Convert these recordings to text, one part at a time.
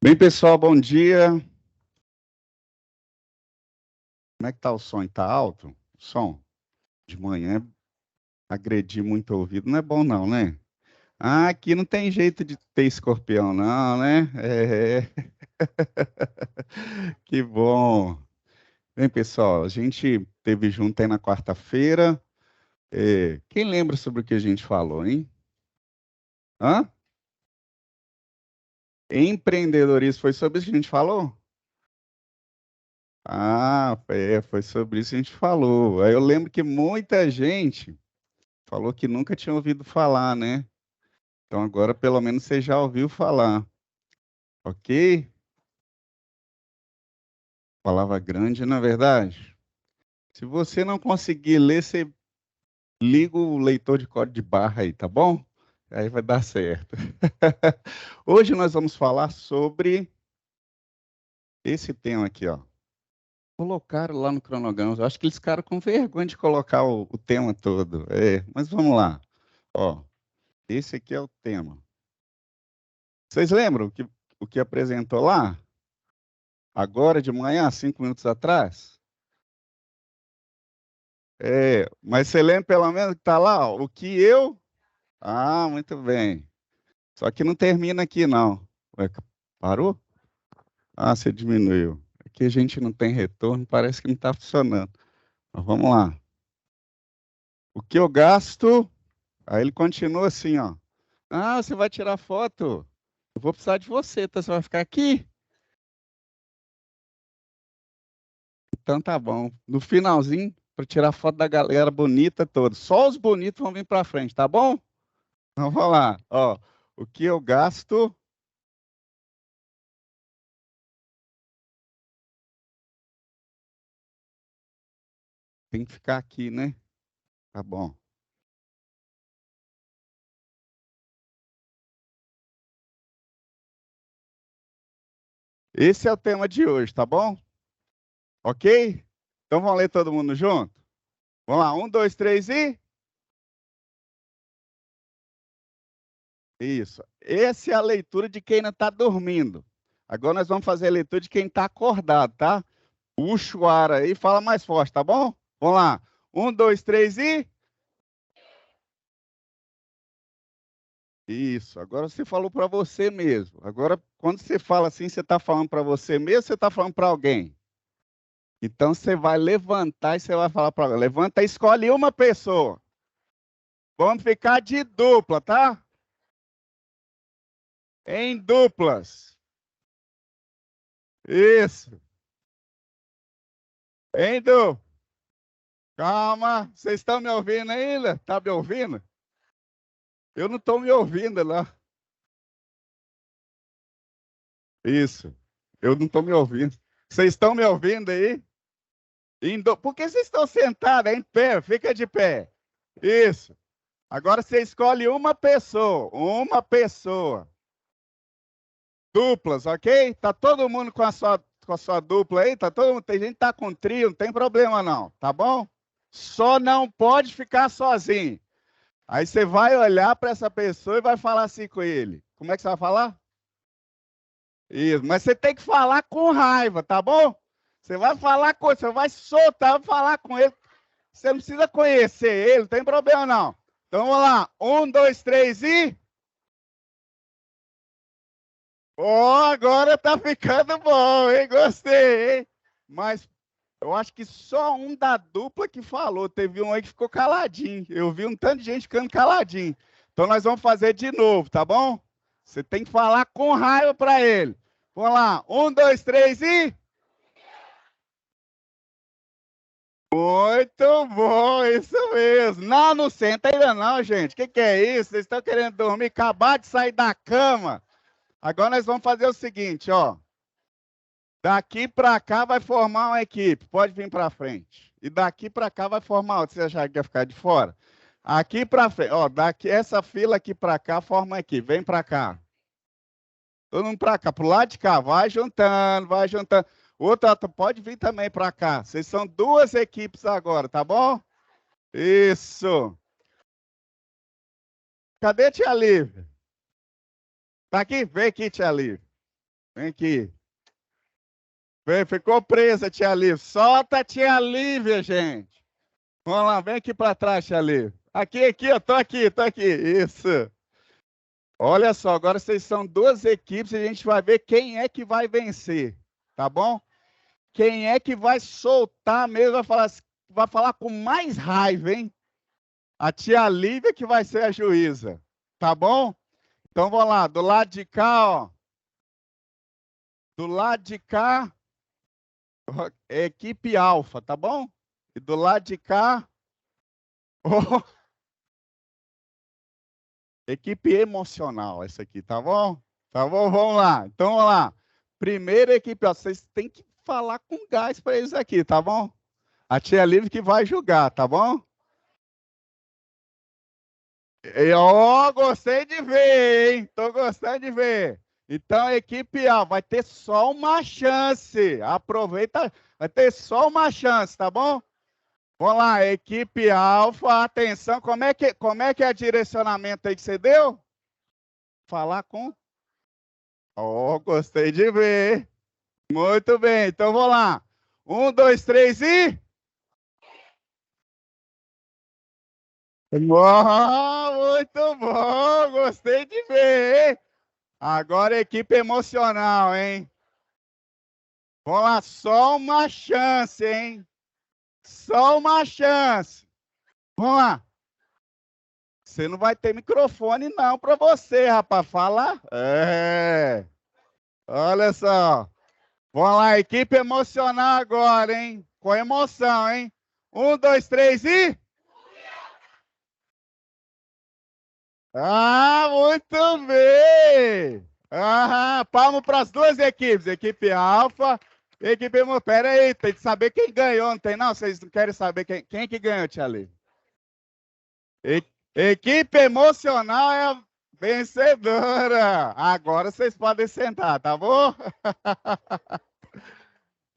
Bem, pessoal, bom dia. Como é que tá o som? Tá alto? O som de manhã, agredir muito o ouvido não é bom não, né? Ah, aqui não tem jeito de ter escorpião não, né? Que bom. Bem, pessoal, a gente teve junto aí na quarta-feira. Quem lembra sobre o que a gente falou, hein? Hã? Empreendedorismo, foi sobre isso que a gente falou? Ah, foi sobre isso que a gente falou. Aí eu lembro que muita gente falou que nunca tinha ouvido falar, né? Então agora pelo menos você já ouviu falar, ok? Palavra grande, na verdade. Se você não conseguir ler, você liga o leitor de código de barra aí, tá bom? Aí vai dar certo. Hoje nós vamos falar sobre esse tema aqui, ó. Colocaram lá no cronograma. Eu acho que eles ficaram com vergonha de colocar o tema todo. Mas vamos lá. Ó, esse aqui é o tema. Vocês lembram o que apresentou lá? Agora de manhã, 5 minutos atrás? Mas você lembra pelo menos que está lá, ó, o que eu. Ah, muito bem. Só que não termina aqui, não. Ué, parou? Ah, você diminuiu. Aqui a gente não tem retorno, parece que não está funcionando. Mas vamos lá. O que eu gasto. Aí ele continua assim, ó. Ah, você vai tirar foto. Eu vou precisar de você, tá? Você vai ficar aqui? Então tá bom. No finalzinho, para tirar foto da galera bonita toda. Só os bonitos vão vir para frente, tá bom? Então vamos lá. Ó, o que eu gasto. Tem que ficar aqui, né? Tá bom. Esse é o tema de hoje, tá bom? Ok? Então vamos ler todo mundo junto? Vamos lá, um, dois, três e. Isso. Essa é a leitura de quem ainda está dormindo. Agora nós vamos fazer a leitura de quem está acordado, tá? Puxa o ar aí, fala mais forte, tá bom? Vamos lá. Um, dois, três e. Isso. Agora você falou para você mesmo. Agora, quando você fala assim, você está falando para você mesmo ou você está falando para alguém? Então você vai levantar e você vai falar para alguém. Levanta e escolhe uma pessoa. Vamos ficar de dupla, tá? Em duplas. Isso. Em dupla. Calma. Vocês estão me ouvindo ainda? Tá me ouvindo? Eu não estou me ouvindo lá. Isso. Eu não estou me ouvindo. Vocês estão me ouvindo aí? Por que vocês estão sentados? Em pé. Fica de pé. Isso. Agora você escolhe uma pessoa. Uma pessoa. Duplas, ok? Tá todo mundo com a sua dupla aí? Tá todo mundo. Tem gente que tá com trio, não tem problema não, tá bom? Só não pode ficar sozinho. Aí você vai olhar para essa pessoa e vai falar assim com ele. Como é que você vai falar? Isso, mas você tem que falar com raiva, tá bom? Você vai soltar, vai falar com ele. Você não precisa conhecer ele, não tem problema não. Então vamos lá. Um, dois, três e. Ó, agora tá ficando bom, hein? Gostei, hein? Mas eu acho que só um da dupla que falou. Teve um aí que ficou caladinho. Eu vi um tanto de gente ficando caladinho. Então nós vamos fazer de novo, tá bom? Você tem que falar com raiva para ele. Vamos lá. Um, dois, três e. Muito bom, isso mesmo. Não, não senta ainda não, gente. O que é isso? Vocês estão querendo dormir? Acabar de sair da cama. Agora nós vamos fazer o seguinte, ó. Daqui para cá vai formar uma equipe. Pode vir para frente. E daqui para cá vai formar outra. Você achar que ia ficar de fora? Aqui para frente, ó, daqui essa fila aqui para cá forma uma equipe. Vem para cá. Todo mundo para cá, pro lado de cá. Vai juntando, vai juntando. Outra pode vir também para cá. Vocês são duas equipes agora, tá bom? Isso. Cadê Tia Lívia? Tá aqui? Vem aqui, Tia Lívia. Vem aqui. Vem, ficou presa, tia Lívia. Solta a tia Lívia, gente. Vamos lá, vem aqui para trás, tia Lívia. Aqui, eu tô aqui. Isso. Olha só, agora vocês são duas equipes e a gente vai ver quem é que vai vencer, tá bom? Quem é que vai soltar mesmo, vai falar com mais raiva, hein? A tia Lívia que vai ser a juíza, tá bom? Então, vamos lá, do lado de cá, ó. Do lado de cá, equipe alfa, tá bom? E do lado de cá, oh, equipe emocional, essa aqui, tá bom? Tá bom, vamos lá. Então, vamos lá. Primeira equipe, ó, vocês têm que falar com gás para eles aqui, tá bom? A tia Lívia que vai julgar, tá bom? Ó, gostei de ver, hein? Tô gostando de ver. Então, a equipe A vai ter só uma chance. Aproveita, vai ter só uma chance, tá bom? Vamos lá, equipe alfa, atenção. Como é que é o direcionamento aí que você deu? Falar com... Ó, gostei de ver. Muito bem, então vamos lá. 1, 2, 3 e... Muito bom, gostei de ver, hein? Agora equipe emocional, hein? Vamos lá, só uma chance, hein? Só uma chance. Vamos lá. Você não vai ter microfone não para você, rapaz. Fala. É. Olha só. Vamos lá, equipe emocional agora, hein? Com emoção, hein? 1, 2, 3 e... Ah, muito bem! Aham, palmo para as duas equipes, equipe alfa, equipe... Pera aí, tem que saber quem ganhou, não tem não? Vocês não querem saber quem que ganhou, tia Lívia? Equipe emocional é a vencedora. Agora vocês podem sentar, tá bom?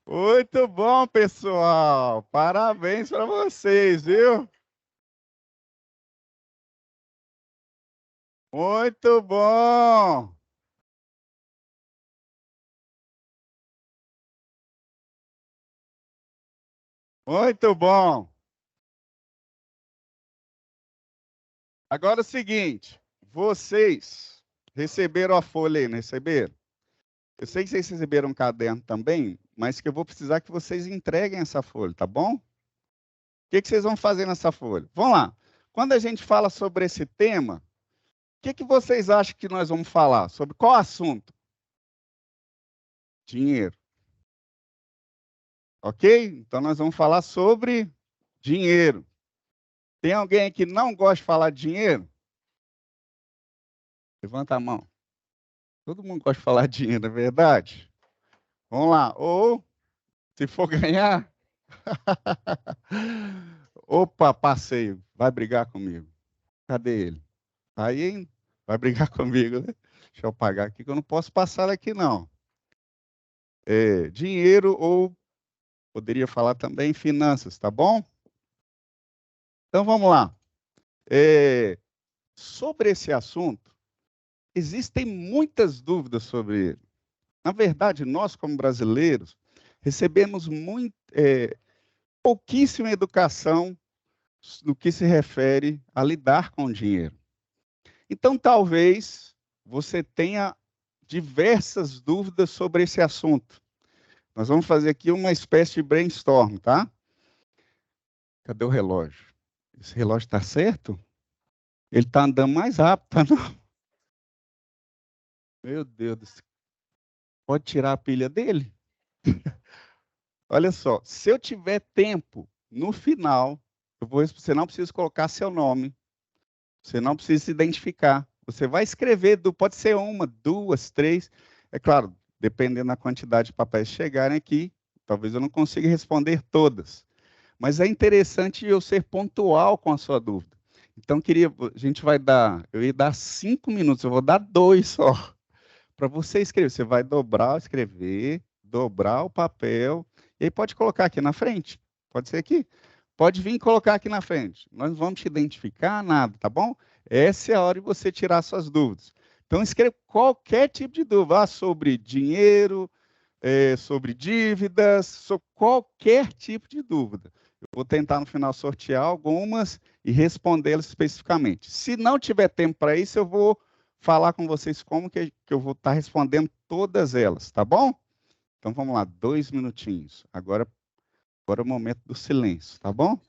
Muito bom, pessoal. Parabéns para vocês, viu? Muito bom. Muito bom. Agora é o seguinte, vocês receberam a folha aí, não receberam? Eu sei que vocês receberam um caderno também, mas que eu vou precisar que vocês entreguem essa folha, tá bom? O que vocês vão fazer nessa folha? Vamos lá. Quando a gente fala sobre esse tema, o que vocês acham que nós vamos falar? Sobre qual assunto? Dinheiro. Ok? Então, nós vamos falar sobre dinheiro. Tem alguém que não gosta de falar de dinheiro? Levanta a mão. Todo mundo gosta de falar de dinheiro, não é verdade? Vamos lá. Ou, se for ganhar... Opa, passeio. Vai brigar comigo. Cadê ele? Aí, vai brigar comigo, né? Deixa eu apagar aqui, que eu não posso passar aqui, não. Dinheiro ou... Poderia falar também finanças, tá bom? Então, vamos lá. Sobre esse assunto, existem muitas dúvidas sobre ele. Na verdade, nós, como brasileiros, recebemos pouquíssima educação no que se refere a lidar com o dinheiro. Então, talvez você tenha diversas dúvidas sobre esse assunto. Nós vamos fazer aqui uma espécie de brainstorm, tá? Cadê o relógio? Esse relógio está certo? Ele está andando mais rápido, tá não? Meu Deus do céu. Pode tirar a pilha dele? Olha só, se eu tiver tempo, no final, você não precisa colocar seu nome, você não precisa se identificar. Você vai escrever, pode ser 1, 2, 3. É claro, dependendo da quantidade de papéis que chegarem aqui, talvez eu não consiga responder todas. Mas é interessante eu ser pontual com a sua dúvida. Então, eu ia dar 5 minutos, eu vou dar 2 só. Para você escrever, você vai escrever, dobrar o papel, e aí pode colocar aqui na frente. Pode ser aqui. Pode vir e colocar aqui na frente. Nós não vamos te identificar nada, tá bom? Essa é a hora de você tirar suas dúvidas. Então, escreva qualquer tipo de dúvida, sobre dinheiro, sobre dívidas, sobre qualquer tipo de dúvida. Eu vou tentar, no final, sortear algumas e respondê-las especificamente. Se não tiver tempo para isso, eu vou falar com vocês como que eu vou estar respondendo todas elas, tá bom? Então, vamos lá, 2 minutinhos. Agora é o momento do silêncio, tá bom?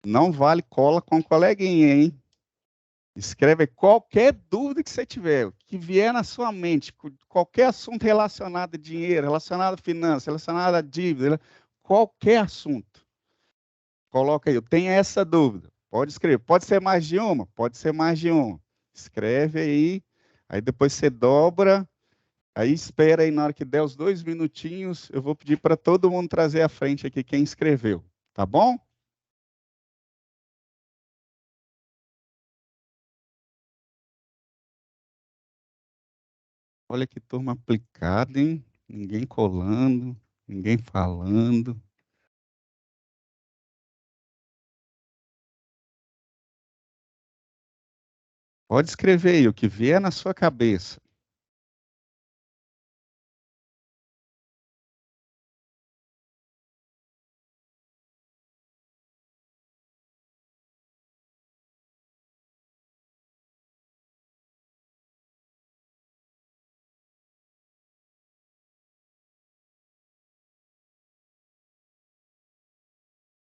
Não vale cola com coleguinha, hein? Escreve qualquer dúvida que você tiver, que vier na sua mente, qualquer assunto relacionado a dinheiro, relacionado a finanças, relacionado a dívida, qualquer assunto. Coloca aí, eu tenho essa dúvida. Pode escrever. Pode ser mais de uma? Pode ser mais de uma. Escreve aí depois você dobra, aí espera aí na hora que der os 2 minutinhos, eu vou pedir para todo mundo trazer à frente aqui quem escreveu, tá bom? Olha que turma aplicada, hein? Ninguém colando, ninguém falando. Pode escrever aí o que vier na sua cabeça.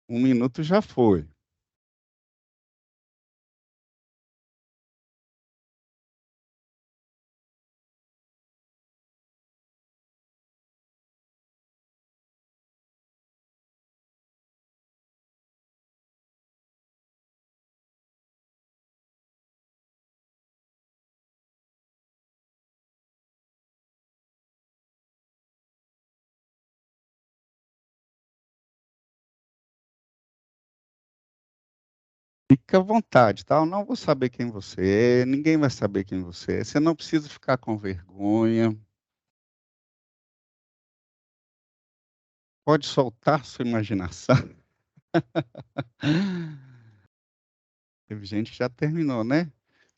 Um minuto já foi. Fica à vontade, tá? Eu não vou saber quem você é, ninguém vai saber quem você é. Você não precisa ficar com vergonha. Pode soltar sua imaginação. Teve gente que já terminou, né?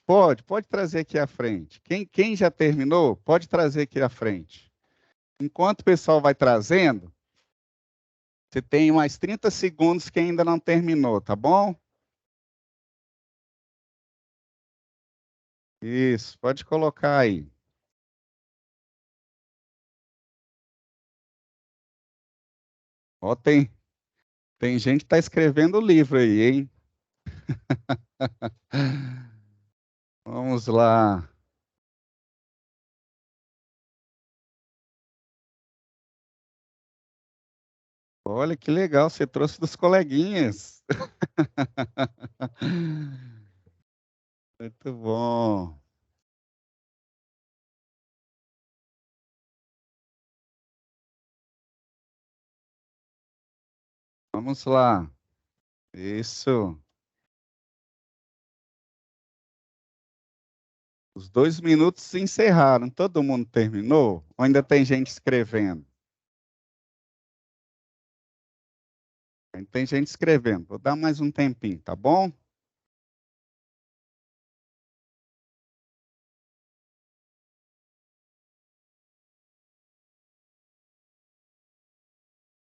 Pode trazer aqui à frente. Quem já terminou, pode trazer aqui à frente. Enquanto o pessoal vai trazendo, você tem mais 30 segundos que ainda não terminou, tá bom? Isso, pode colocar aí. Ó, tem gente que está escrevendo o livro aí, hein? Vamos lá. Olha que legal, você trouxe dos coleguinhas. Muito bom. Vamos lá. Isso. Os 2 minutos se encerraram. Todo mundo terminou? Ou ainda tem gente escrevendo? Ainda tem gente escrevendo. Vou dar mais um tempinho, tá bom?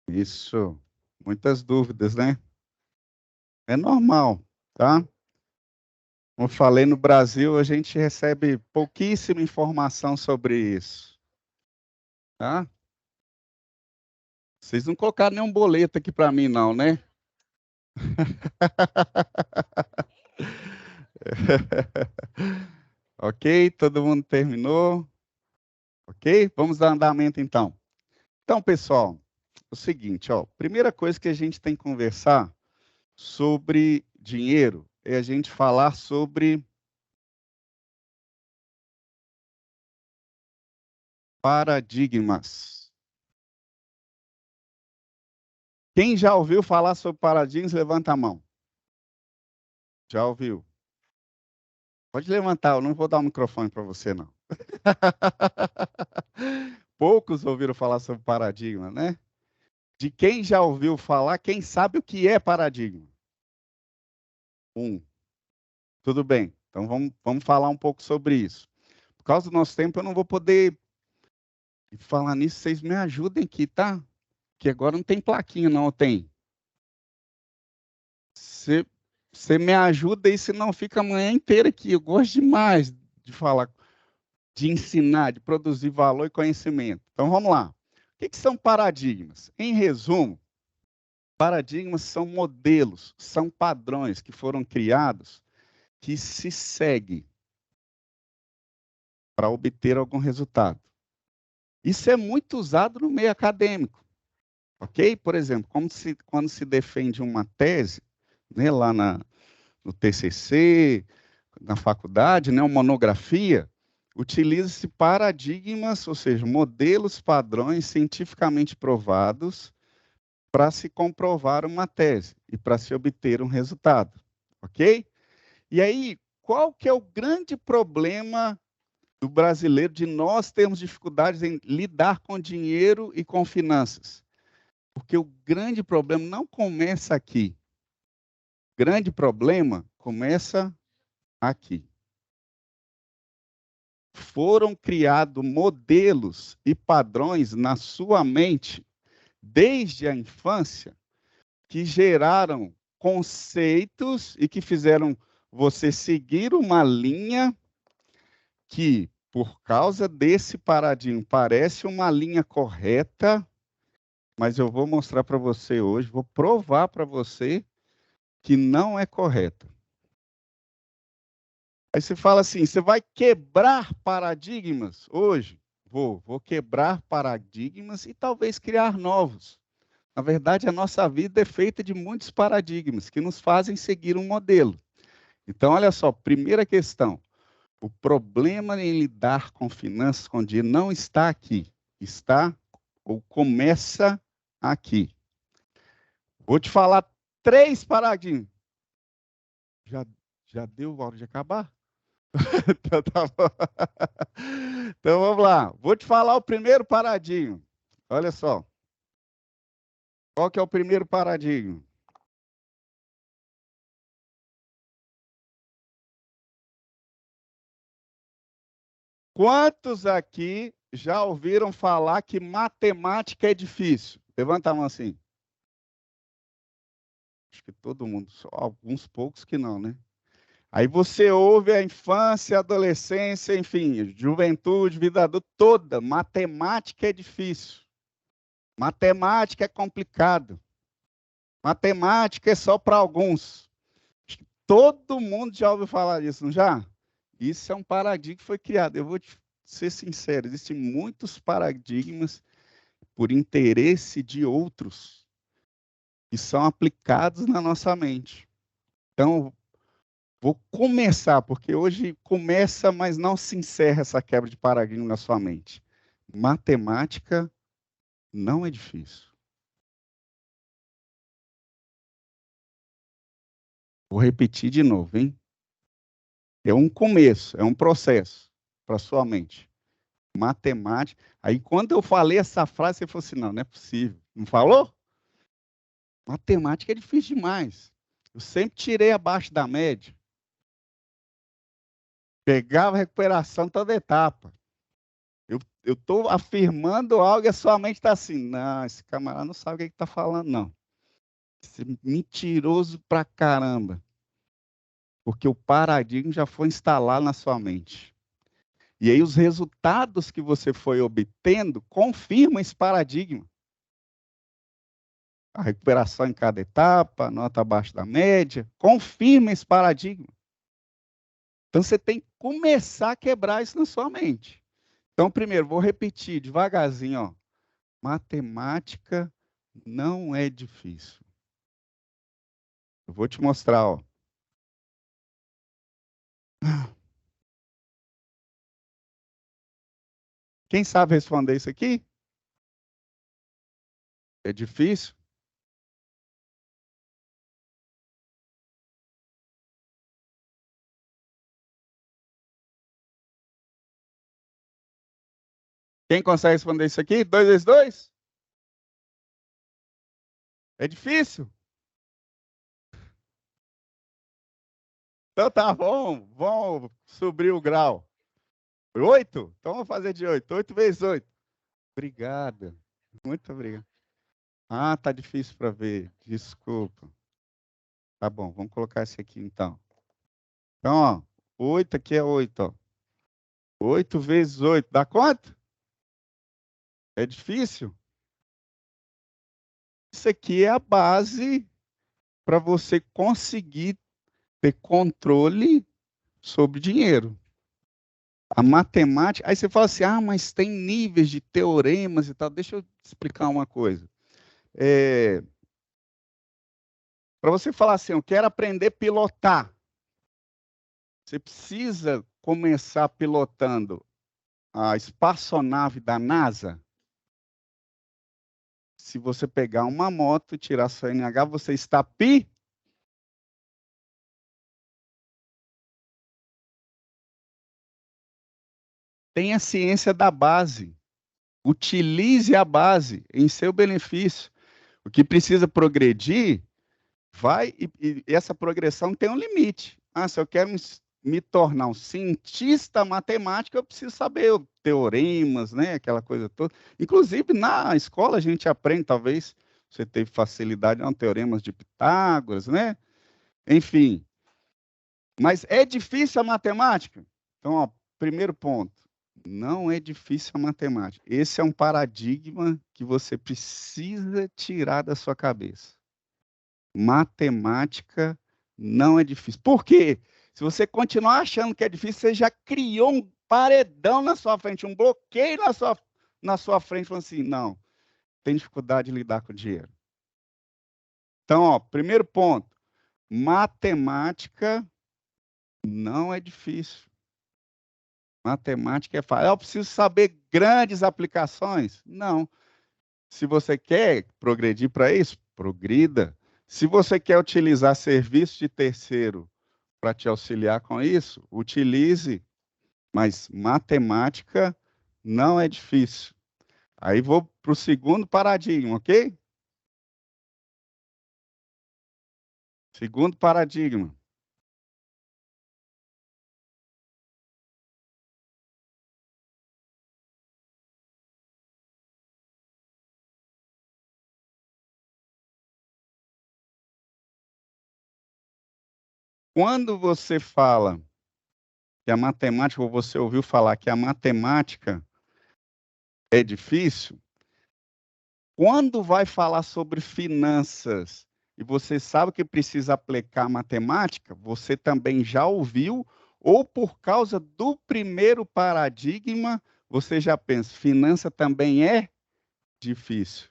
Isso. Muitas dúvidas, né? É normal, tá? Como eu falei, no Brasil a gente recebe pouquíssima informação sobre isso, tá? Vocês não colocaram nenhum boleto aqui para mim, não, né? Ok, todo mundo terminou? Ok? Vamos dar andamento então. Então, pessoal, é o seguinte, ó, primeira coisa que a gente tem que conversar sobre dinheiro é a gente falar sobre paradigmas. Quem já ouviu falar sobre paradigmas, levanta a mão. Já ouviu? Pode levantar, eu não vou dar o microfone para você, não. Poucos ouviram falar sobre paradigma, né? De quem já ouviu falar, quem sabe o que é paradigma? Um. Tudo bem. Então vamos falar um pouco sobre isso. por causa do nosso tempo, eu não vou poder falar nisso. Vocês me ajudem aqui, tá? Que agora não tem plaquinha, não, tem? Você me ajuda aí, senão fica a manhã inteira aqui. Eu gosto demais de falar, de ensinar, de produzir valor e conhecimento. Então, vamos lá. O que são paradigmas? Em resumo, paradigmas são modelos, são padrões que foram criados que se seguem para obter algum resultado. Isso é muito usado no meio acadêmico, ok? Por exemplo, quando se defende uma tese, né, lá no TCC, na faculdade, né, uma monografia, utiliza-se paradigmas, ou seja, modelos padrões cientificamente provados para se comprovar uma tese e para se obter um resultado, ok? E aí, qual que é o grande problema do brasileiro de nós termos dificuldades em lidar com dinheiro e com finanças? Porque o grande problema não começa aqui. O grande problema começa aqui. Foram criados modelos e padrões na sua mente, desde a infância, que geraram conceitos e que fizeram você seguir uma linha que, por causa desse paradigma, parece uma linha correta, mas eu vou mostrar para você hoje, vou provar para você que não é correta. Aí você fala assim, você vai quebrar paradigmas hoje? Vou quebrar paradigmas e talvez criar novos. Na verdade, a nossa vida é feita de muitos paradigmas que nos fazem seguir um modelo. Então, olha só, primeira questão. O problema em lidar com finanças, com dinheiro, não está aqui. Está ou começa aqui. Vou te falar 3 paradigmas. Já deu hora de acabar? Então, tá bom. Então vamos lá. Vou te falar o primeiro paradigma. Olha só. Qual que é o primeiro paradigma? Quantos aqui já ouviram falar que matemática é difícil? Levanta a mão assim. Acho que todo mundo, só alguns poucos que não, né? Aí você ouve a infância, a adolescência, enfim, juventude, vida adulta toda. Matemática é difícil. Matemática é complicado. Matemática é só para alguns. Acho que todo mundo já ouviu falar disso, não já? Isso é um paradigma que foi criado. Eu vou te ser sincero, existem muitos paradigmas por interesse de outros que são aplicados na nossa mente. Então, vou começar, porque hoje começa, mas não se encerra essa quebra de paradigma na sua mente. Matemática não é difícil. Vou repetir de novo, hein? É um começo, é um processo para sua mente. Matemática. Aí, quando eu falei essa frase, você falou assim: não, não é possível. Não falou? Matemática é difícil demais. Eu sempre tirei abaixo da média. Pegava recuperação toda etapa. Eu estou afirmando algo e a sua mente está assim: não, esse camarada não sabe o que está falando, não. Esse mentiroso pra caramba. Porque o paradigma já foi instalado na sua mente. E aí os resultados que você foi obtendo confirmam esse paradigma. A recuperação em cada etapa, nota abaixo da média, confirma esse paradigma. Então você tem que começar a quebrar isso na sua mente. Então, primeiro, vou repetir devagarzinho, ó. Matemática não é difícil. Eu vou te mostrar, ó. Quem sabe responder isso aqui? É difícil? Quem consegue responder isso aqui? 2 vezes 2? É difícil? Então tá bom, vamos subir o grau. 8? Então vamos fazer de 8. 8 vezes 8. Obrigado. Muito obrigado. Ah, tá difícil para ver. Desculpa. Tá bom, vamos colocar esse aqui então. Então, ó, 8 aqui é 8, ó. 8 vezes 8, dá quanto? É difícil? Isso aqui é a base para você conseguir ter controle sobre dinheiro. A matemática. Aí você fala assim: ah, mas tem níveis de teoremas e tal. Deixa eu te explicar uma coisa. Para você falar assim, eu quero aprender a pilotar, você precisa começar pilotando a espaçonave da NASA. Se você pegar uma moto e tirar sua NH, você está Tenha ciência da base. Utilize a base em seu benefício. O que precisa progredir, vai e essa progressão tem um limite. Ah, se eu quero me tornar um cientista matemático, eu preciso saber teoremas, né, aquela coisa toda. Inclusive, na escola a gente aprende, talvez você teve facilidade com teoremas de Pitágoras, né? Enfim, mas é difícil a matemática? Então, ó, primeiro ponto, não é difícil a matemática. Esse é um paradigma que você precisa tirar da sua cabeça. Matemática não é difícil. Por quê? Se você continuar achando que é difícil, você já criou um paredão na sua frente, um bloqueio na sua frente, falando assim, não, tem dificuldade de lidar com dinheiro. Então, ó, primeiro ponto, matemática não é difícil. Matemática é fácil. Eu preciso saber grandes aplicações? Não. Se você quer progredir para isso, progrida. Se você quer utilizar serviço de terceiro para te auxiliar com isso, utilize, mas matemática não é difícil. Aí vou para o segundo paradigma, ok? Segundo paradigma. Quando você fala que a matemática, ou você ouviu falar que a matemática é difícil, quando vai falar sobre finanças e você sabe que precisa aplicar matemática, você também já ouviu, ou por causa do primeiro paradigma, você já pensa, finança também é difícil.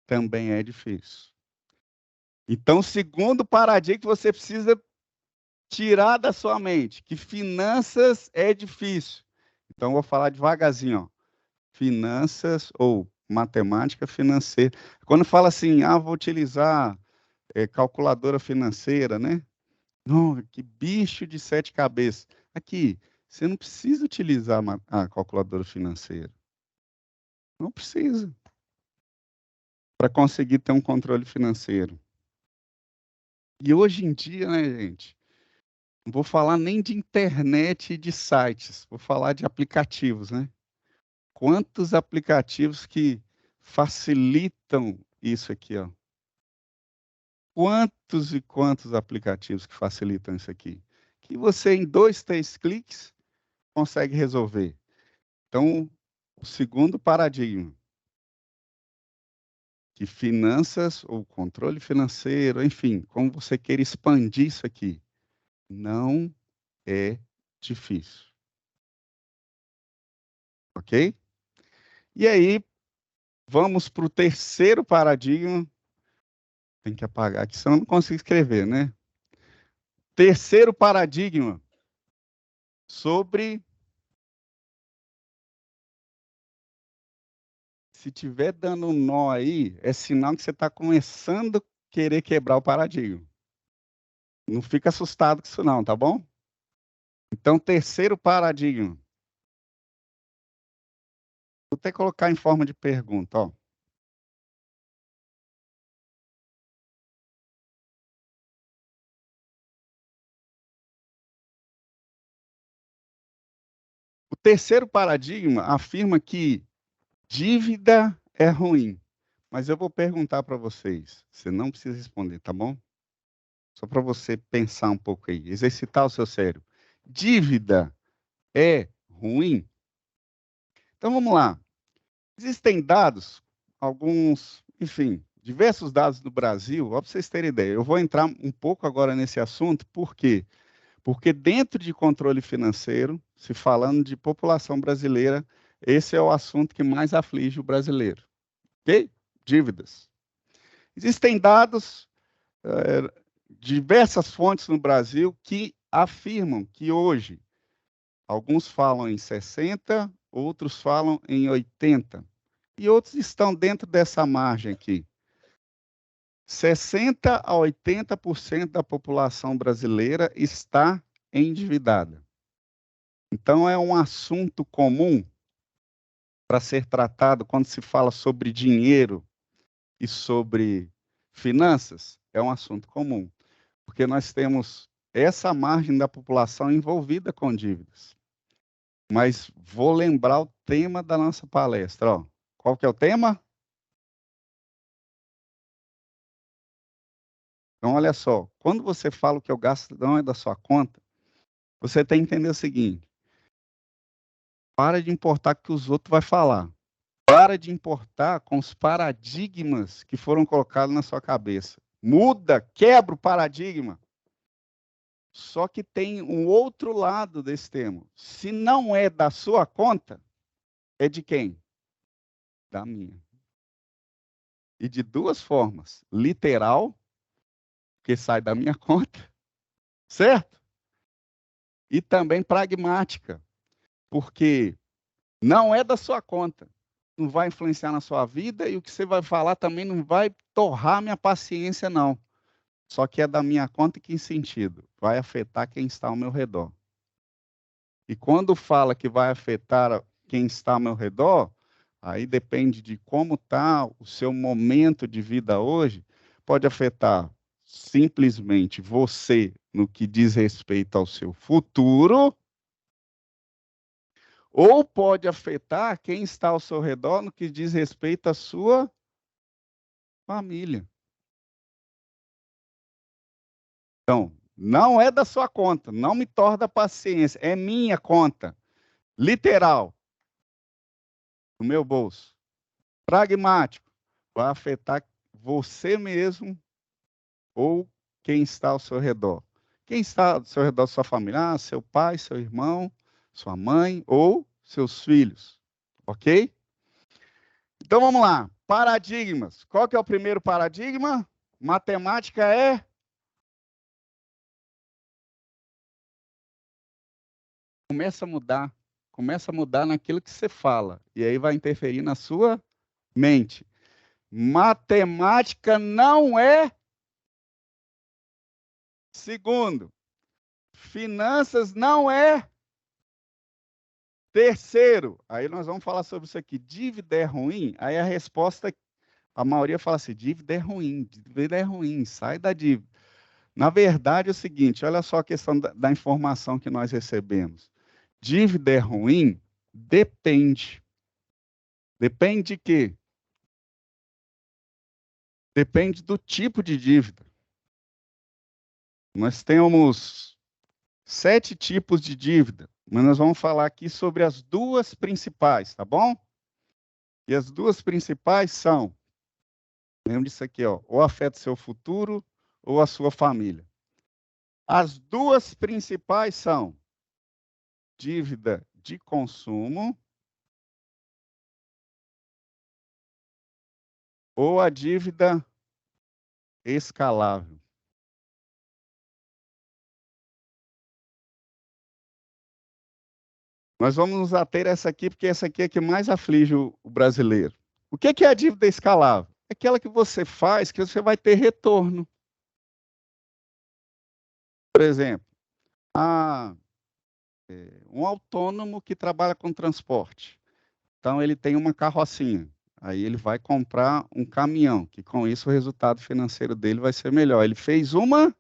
Também é difícil. Então, segundo paradigma que você precisa tirar da sua mente, que finanças é difícil. Então, eu vou falar devagarzinho, ó. Finanças ou matemática financeira. Quando fala assim, ah, vou utilizar calculadora financeira, né? Não, que bicho de 7 cabeças. Aqui, você não precisa utilizar a calculadora financeira. Não precisa. Para conseguir ter um controle financeiro. E hoje em dia, né, gente? Não vou falar nem de internet e de sites, vou falar de aplicativos, né? Quantos aplicativos que facilitam isso aqui, ó? Quantos e quantos aplicativos que facilitam isso aqui? Que você, em 2, 3 cliques, consegue resolver. Então, o segundo paradigma, que finanças ou controle financeiro, enfim, como você queira expandir isso aqui, não é difícil. Ok? E aí, vamos para o terceiro paradigma. Tem que apagar aqui, senão eu não consigo escrever, né? Terceiro paradigma sobre se tiver dando um nó aí, é sinal que você está começando a querer quebrar o paradigma. Não fica assustado com isso não, tá bom? Então, terceiro paradigma. Vou até colocar em forma de pergunta, ó. terceiro paradigma afirma que dívida é ruim. Mas eu vou perguntar para vocês, você não precisa responder, tá bom? Só para você pensar um pouco aí, exercitar o seu cérebro. Dívida é ruim? Então vamos lá. Existem dados, alguns, enfim, diversos dados no Brasil, ó, para vocês terem ideia. Eu vou entrar um pouco agora nesse assunto, por quê? Porque dentro de controle financeiro, se falando de população brasileira, esse é o assunto que mais aflige o brasileiro. Ok? Dívidas. Existem dados, diversas fontes no Brasil que afirmam que hoje, alguns falam em 60, outros falam em 80, e outros estão dentro dessa margem aqui. 60 a 80% da população brasileira está endividada. Então, é um assunto comum para ser tratado quando se fala sobre dinheiro e sobre finanças, é um assunto comum, porque nós temos essa margem da população envolvida com dívidas. Mas vou lembrar o tema da nossa palestra. Ó. Qual que é o tema? Então, olha só, quando você fala que o gasto não é da sua conta, você tem que entender o seguinte, para de importar o que os outros vão falar. Para de importar com os paradigmas que foram colocados na sua cabeça. Muda, quebra o paradigma. Só que tem um outro lado desse termo. Se não é da sua conta, é de quem? Da minha. E de duas formas. Literal, que sai da minha conta, certo? E também pragmática, porque não é da sua conta. Não vai influenciar na sua vida e o que você vai falar também não vai torrar minha paciência, não. Só que é da minha conta em que sentido? Vai afetar quem está ao meu redor. E quando fala que vai afetar quem está ao meu redor, aí depende de como está o seu momento de vida hoje, pode afetar simplesmente você no que diz respeito ao seu futuro, ou pode afetar quem está ao seu redor no que diz respeito à sua família. Então, não é da sua conta, não me torna a paciência, é minha conta. Literal, no meu bolso. Pragmático, vai afetar você mesmo ou quem está ao seu redor. Quem está ao seu redor, sua família, seu pai, seu irmão, sua mãe ou seus filhos. Ok? Então vamos lá. Paradigmas. Qual que é o primeiro paradigma? Matemática é... Começa a mudar naquilo que você fala. E aí vai interferir na sua mente. Matemática não é... Segundo, finanças não é... Terceiro, aí nós vamos falar sobre isso aqui. Dívida é ruim? Aí a resposta, a maioria fala assim, dívida é ruim, sai da dívida. Na verdade é o seguinte, olha só a questão da informação que nós recebemos. Dívida é ruim? Depende. Depende de quê? Depende do tipo de dívida. Nós temos 7 tipos de dívida, mas nós vamos falar aqui sobre as duas principais, tá bom? E as duas principais são, lembra disso aqui, ó, ou afeta seu futuro ou a sua família. As duas principais são dívida de consumo ou a dívida escalável. Nós vamos nos ater a essa aqui, porque essa aqui é a que mais aflige o brasileiro. O que é a dívida escalável? É aquela que você faz que você vai ter retorno. Por exemplo, um autônomo que trabalha com transporte. Então, ele tem uma carrocinha. Aí ele vai comprar um caminhão, que com isso o resultado financeiro dele vai ser melhor. Ele fez uma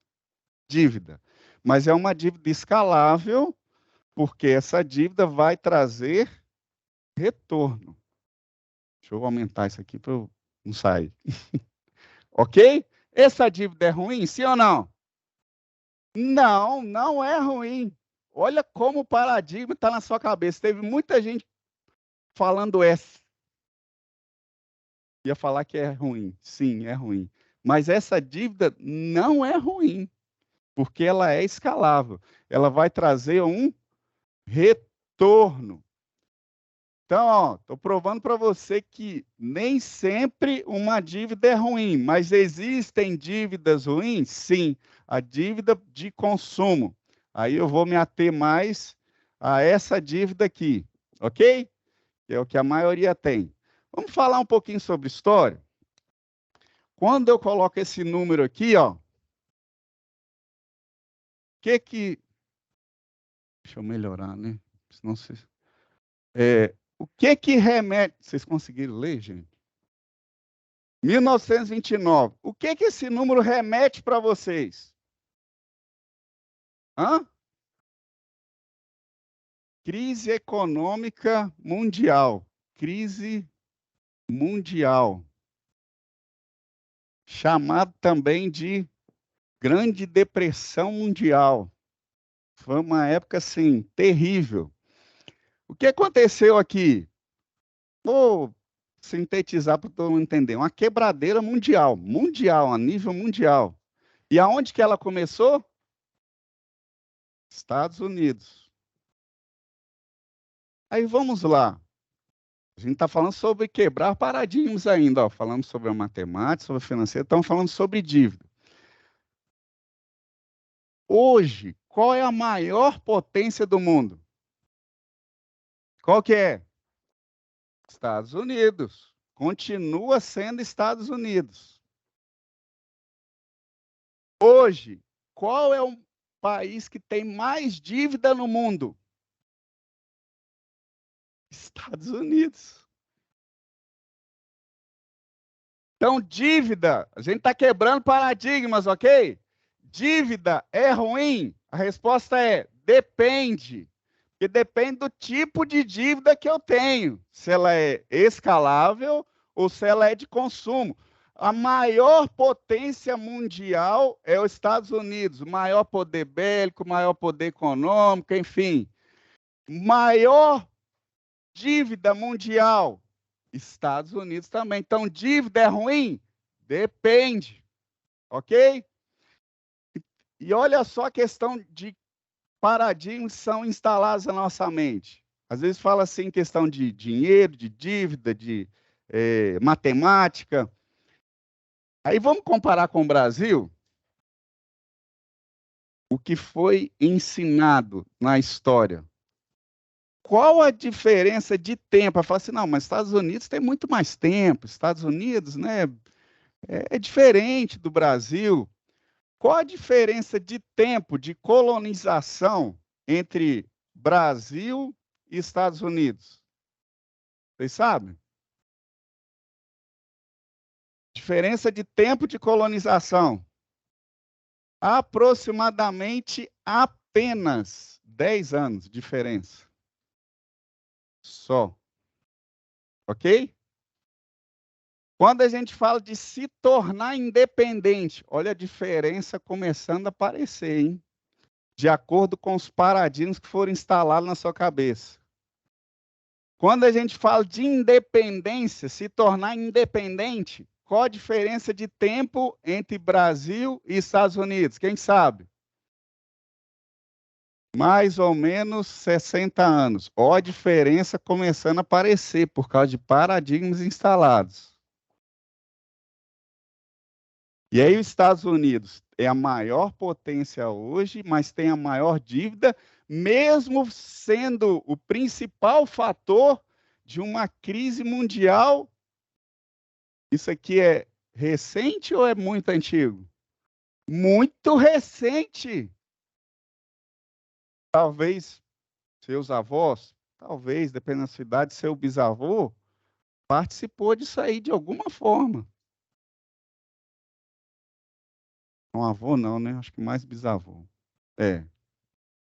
dívida, mas é uma dívida escalável, porque essa dívida vai trazer retorno. Deixa eu aumentar isso aqui para eu não sair. Ok? Essa dívida é ruim, sim ou não? Não, não é ruim. Olha como o paradigma está na sua cabeça. Teve muita gente falando essa. Ia falar que é ruim. Sim, é ruim. Mas essa dívida não é ruim, porque ela é escalável. Ela vai trazer um retorno. Então, estou provando para você que nem sempre uma dívida é ruim, mas existem dívidas ruins? Sim, a dívida de consumo. Aí eu vou me ater mais a essa dívida aqui, ok? Que é o que a maioria tem. Vamos falar um pouquinho sobre história? Quando eu coloco esse número aqui, ó, que... Deixa eu melhorar, né? Senão vocês... o que remete... Vocês conseguiram ler, gente? 1929. O que esse número remete para vocês? Hã? Crise econômica mundial. Crise mundial. Chamado também de Grande Depressão Mundial. Foi uma época, assim, terrível. O que aconteceu aqui? Vou sintetizar para todo mundo entender. Uma quebradeira mundial. Mundial, a nível mundial. E aonde que ela começou? Estados Unidos. Aí vamos lá. A gente está falando sobre quebrar paradigmas ainda. Ó. Falamos sobre a matemática, sobre a financeira, estamos falando sobre dívida. Hoje, qual é a maior potência do mundo? Qual que é? Estados Unidos. Continua sendo Estados Unidos. Hoje, qual é o país que tem mais dívida no mundo? Estados Unidos. Então, dívida, a gente está quebrando paradigmas, ok? Dívida é ruim? A resposta é depende. Porque depende do tipo de dívida que eu tenho. Se ela é escalável ou se ela é de consumo. A maior potência mundial é os Estados Unidos. O maior poder bélico, o maior poder econômico, enfim. Maior dívida mundial. Estados Unidos também. Então, dívida é ruim? Depende. Ok? E olha só a questão de paradigmas que são instalados na nossa mente. Às vezes fala assim questão de dinheiro, de dívida, de matemática. Aí vamos comparar com o Brasil? O que foi ensinado na história. Qual a diferença de tempo? Eu falo assim, não, mas Estados Unidos tem muito mais tempo. Estados Unidos, né, é diferente do Brasil. Qual a diferença de tempo de colonização entre Brasil e Estados Unidos? Vocês sabem? Diferença de tempo de colonização. Aproximadamente apenas 10 anos de diferença. Só. Ok? Quando a gente fala de se tornar independente, olha a diferença começando a aparecer, hein? De acordo com os paradigmas que foram instalados na sua cabeça. Quando a gente fala de independência, se tornar independente, qual a diferença de tempo entre Brasil e Estados Unidos? Quem sabe? Mais ou menos 60 anos. Olha a diferença começando a aparecer por causa de paradigmas instalados. E aí os Estados Unidos é a maior potência hoje, mas tem a maior dívida, mesmo sendo o principal fator de uma crise mundial. Isso aqui é recente ou é muito antigo? Muito recente. Talvez seus avós, talvez, dependendo da sua idade, seu bisavô participou disso aí de alguma forma. Um avô não, né? Acho que mais bisavô. É.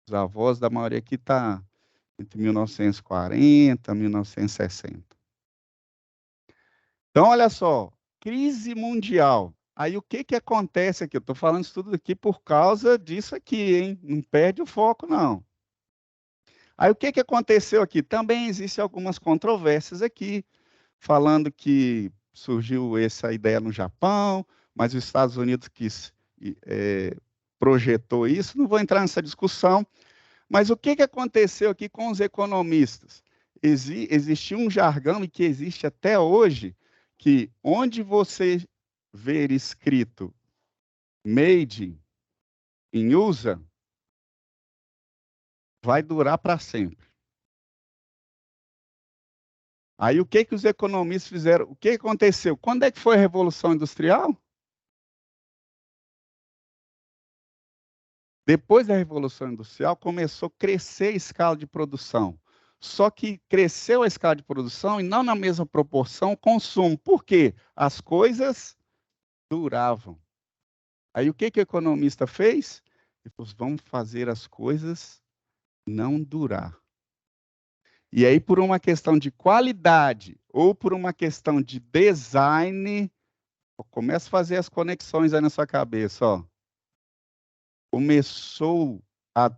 Os avós da maioria aqui está entre 1940 e 1960. Então, olha só, crise mundial. Aí o que acontece aqui? Eu estou falando isso tudo aqui por causa disso aqui, hein? Não perde o foco, não. Aí o que aconteceu aqui? Também existem algumas controvérsias aqui, falando que surgiu essa ideia no Japão, mas os Estados Unidos projetou isso. Não vou entrar nessa discussão, mas o que aconteceu aqui com os economistas? Existia um jargão, e que existe até hoje, que onde você ver escrito made in USA, vai durar para sempre. Aí o que os economistas fizeram? O que aconteceu? Quando é que foi a Revolução Industrial? Depois da Revolução Industrial, começou a crescer a escala de produção. Só que cresceu a escala de produção e não na mesma proporção o consumo. Por quê? As coisas duravam. Aí o que o economista fez? Ele falou, vamos fazer as coisas não durar. E aí, por uma questão de qualidade ou por uma questão de design, começa a fazer as conexões aí na sua cabeça, ó. Começou a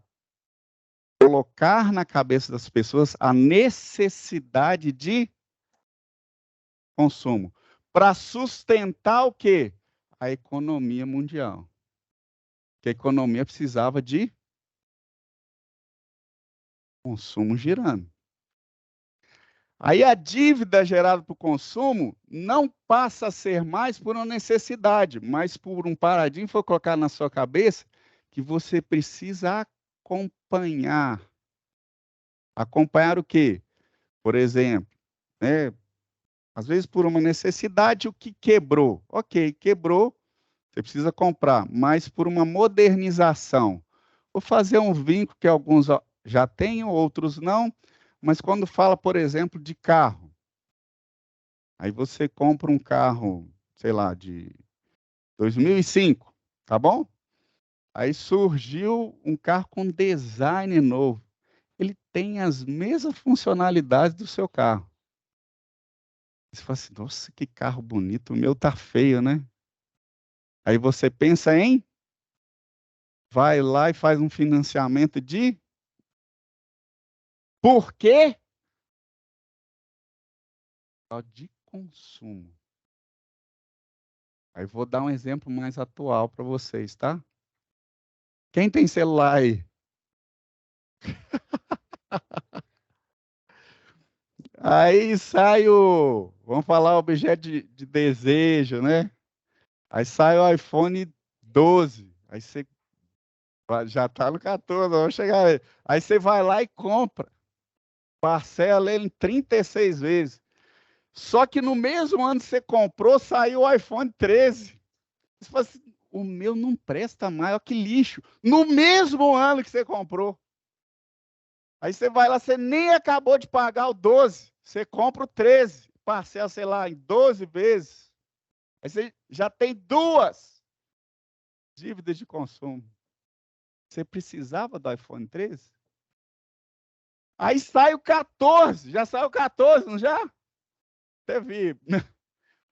colocar na cabeça das pessoas a necessidade de consumo para sustentar o quê? A economia mundial. Porque a economia precisava de consumo girando. Aí a dívida gerada por consumo não passa a ser mais por uma necessidade, mas por um paradigma que foi colocar na sua cabeça que você precisa acompanhar. Acompanhar o quê? Por exemplo, né, às vezes por uma necessidade, o que quebrou? Ok, quebrou, você precisa comprar, mas por uma modernização. Vou fazer um vínculo que alguns já têm, outros não, mas quando fala, por exemplo, de carro, aí você compra um carro, sei lá, de 2005, tá bom? Aí surgiu um carro com design novo. Ele tem as mesmas funcionalidades do seu carro. Você fala assim, nossa, que carro bonito, o meu tá feio, né? Aí você pensa em, vai lá e faz um financiamento de... Por quê? De consumo. Aí vou dar um exemplo mais atual para vocês, tá? Quem tem celular aí? Aí sai o, vamos falar, objeto de desejo, né? Aí sai o iPhone 12. Aí você já está no 14, vamos chegar aí. Aí você vai lá e compra. Parcela ele em 36 vezes. Só que no mesmo ano que você comprou, saiu o iPhone 13. Você fala assim, o meu não presta mais, olha que lixo. No mesmo ano que você comprou. Aí você vai lá, você nem acabou de pagar o 12. Você compra o 13. Parcela, sei lá, em 12 vezes. Aí você já tem duas dívidas de consumo. Você precisava do iPhone 13? Aí sai o 14. Já saiu o 14, não já? Teve.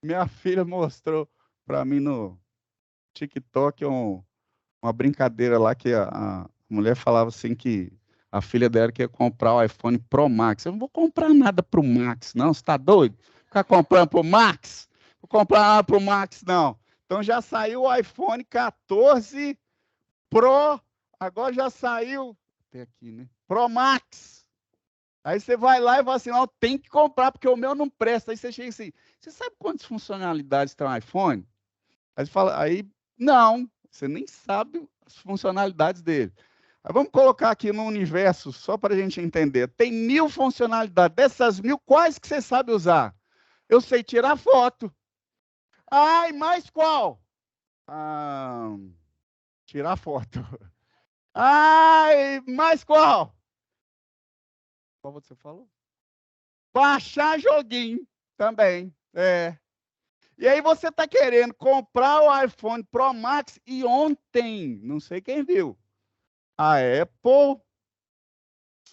Minha filha mostrou para mim no TikTok uma brincadeira lá que a mulher falava assim que a filha dela queria comprar o iPhone Pro Max. Eu não vou comprar nada pro Max, não. Você está doido? Ficar comprando pro Max? Vou comprar nada pro Max, não. Então já saiu o iPhone 14 Pro. Agora já saiu. Até aqui, né? Pro Max. Aí você vai lá e fala assim, não, tem que comprar, porque o meu não presta. Aí você chega assim, você sabe quantas funcionalidades tem um iPhone? Aí você fala, aí, não, você nem sabe as funcionalidades dele. Aí vamos colocar aqui no universo, só para a gente entender. Tem 1000 funcionalidades. Dessas 1000, quais que você sabe usar? Eu sei tirar foto. Ai, mais qual? Tirar foto. Ai, mais qual? Qual você falou? Baixar joguinho também. É. E aí você está querendo comprar o iPhone Pro Max e ontem, não sei quem viu, a Apple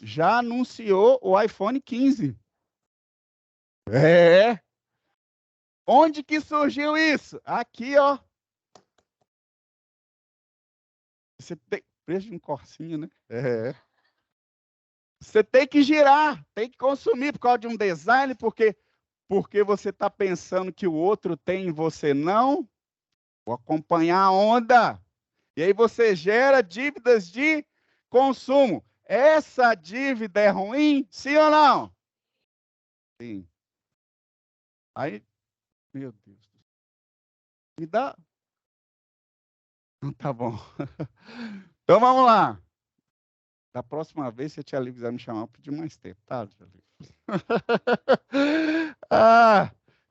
já anunciou o iPhone 15. É. Onde que surgiu isso? Aqui, ó. Você tem preço de um corsinho, né? É. Você tem que girar, tem que consumir por causa de um design, porque você está pensando que o outro tem e você não. Vou acompanhar a onda. E aí você gera dívidas de consumo. Essa dívida é ruim? Sim ou não? Sim. Aí, meu Deus. Me dá. Tá bom. Então vamos lá. Da próxima vez, se a tia Lívia quiser me chamar, eu pedir mais tempo, tá, tia Lívia?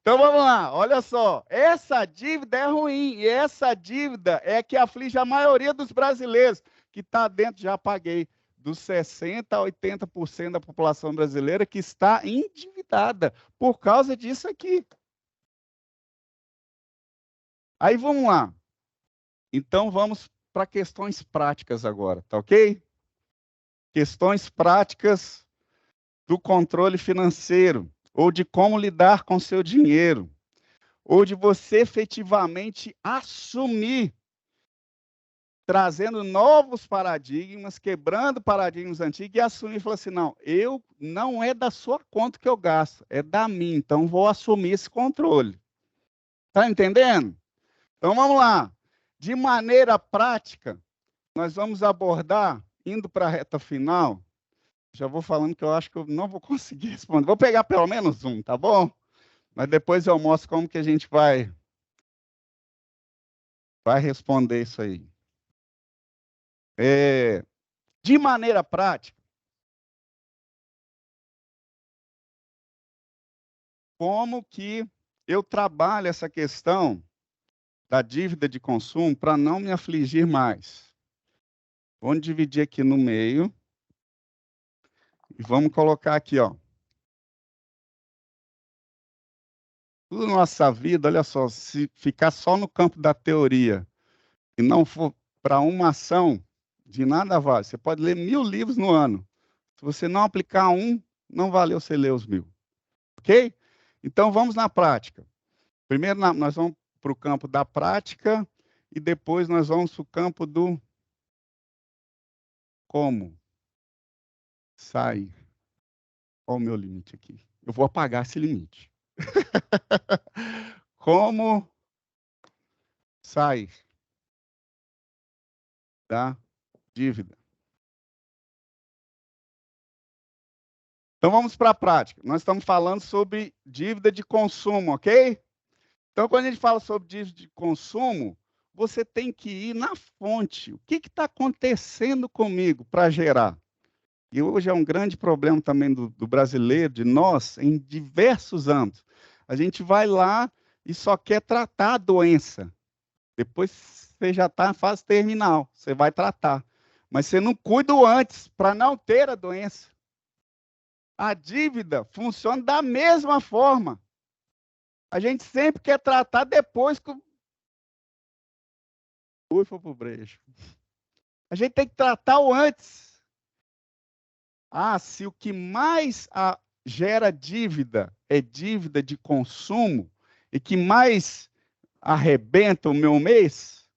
Então vamos lá, olha só. Essa dívida é ruim, e essa dívida é que aflige a maioria dos brasileiros, que está dentro, já paguei, dos 60% a 80% da população brasileira que está endividada por causa disso aqui. Aí vamos lá. Então vamos para questões práticas agora, tá ok? Questões práticas do controle financeiro, ou de como lidar com seu dinheiro, ou de você efetivamente assumir, trazendo novos paradigmas, quebrando paradigmas antigos e assumir, falar assim, não é da sua conta que eu gasto, é da minha, então vou assumir esse controle. Tá entendendo? Então vamos lá. De maneira prática, nós vamos abordar, indo para a reta final, já vou falando que eu acho que eu não vou conseguir responder. Vou pegar pelo menos um, tá bom? Mas depois eu mostro como que a gente vai responder isso aí. De maneira prática, como que eu trabalho essa questão da dívida de consumo para não me afligir mais? Vamos dividir aqui no meio e vamos colocar aqui, ó. Tudo na nossa vida, olha só, se ficar só no campo da teoria e não for para uma ação, de nada vale. Você pode ler 1000 livros no ano. Se você não aplicar um, não valeu você ler os 1000. Ok? Então vamos na prática. Primeiro nós vamos para o campo da prática e depois nós vamos para o campo do como sair. Olha o meu limite aqui. Eu vou apagar esse limite. Como sair da dívida. Então vamos para a prática. Nós estamos falando sobre dívida de consumo, ok? Então, quando a gente fala sobre dívida de consumo, você tem que ir na fonte. O que está acontecendo comigo para gerar? E hoje é um grande problema também do brasileiro, de nós, em diversos âmbitos. A gente vai lá e só quer tratar a doença. Depois você já está na fase terminal, você vai tratar. Mas você não cuida antes para não ter a doença. A dívida funciona da mesma forma. A gente sempre quer tratar depois que o for pro brejo. A gente tem que tratar o antes. Se o que mais gera dívida é dívida de consumo e que mais arrebenta o meu mês,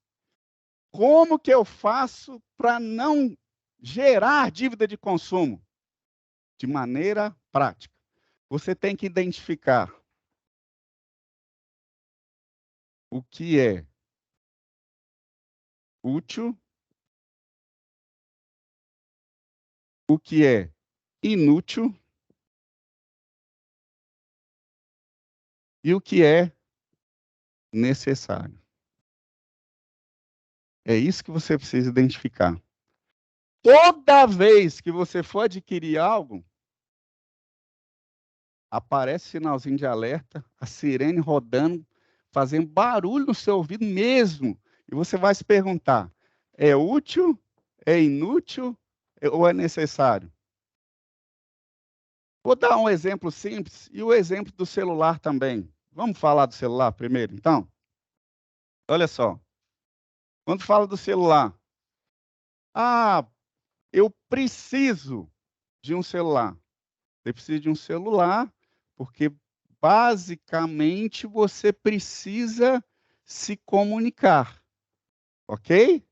como que eu faço para não gerar dívida de consumo? De maneira prática. Você tem que identificar o que é útil, o que é inútil e o que é necessário. É isso que você precisa identificar. Toda vez que você for adquirir algo, aparece sinalzinho de alerta, a sirene rodando, fazendo barulho no seu ouvido mesmo. E você vai se perguntar: é útil, é inútil ou é necessário? Vou dar um exemplo simples e o exemplo do celular também. Vamos falar do celular primeiro, então? Olha só. Quando fala do celular, eu preciso de um celular? Você precisa de um celular, porque basicamente você precisa se comunicar, ok?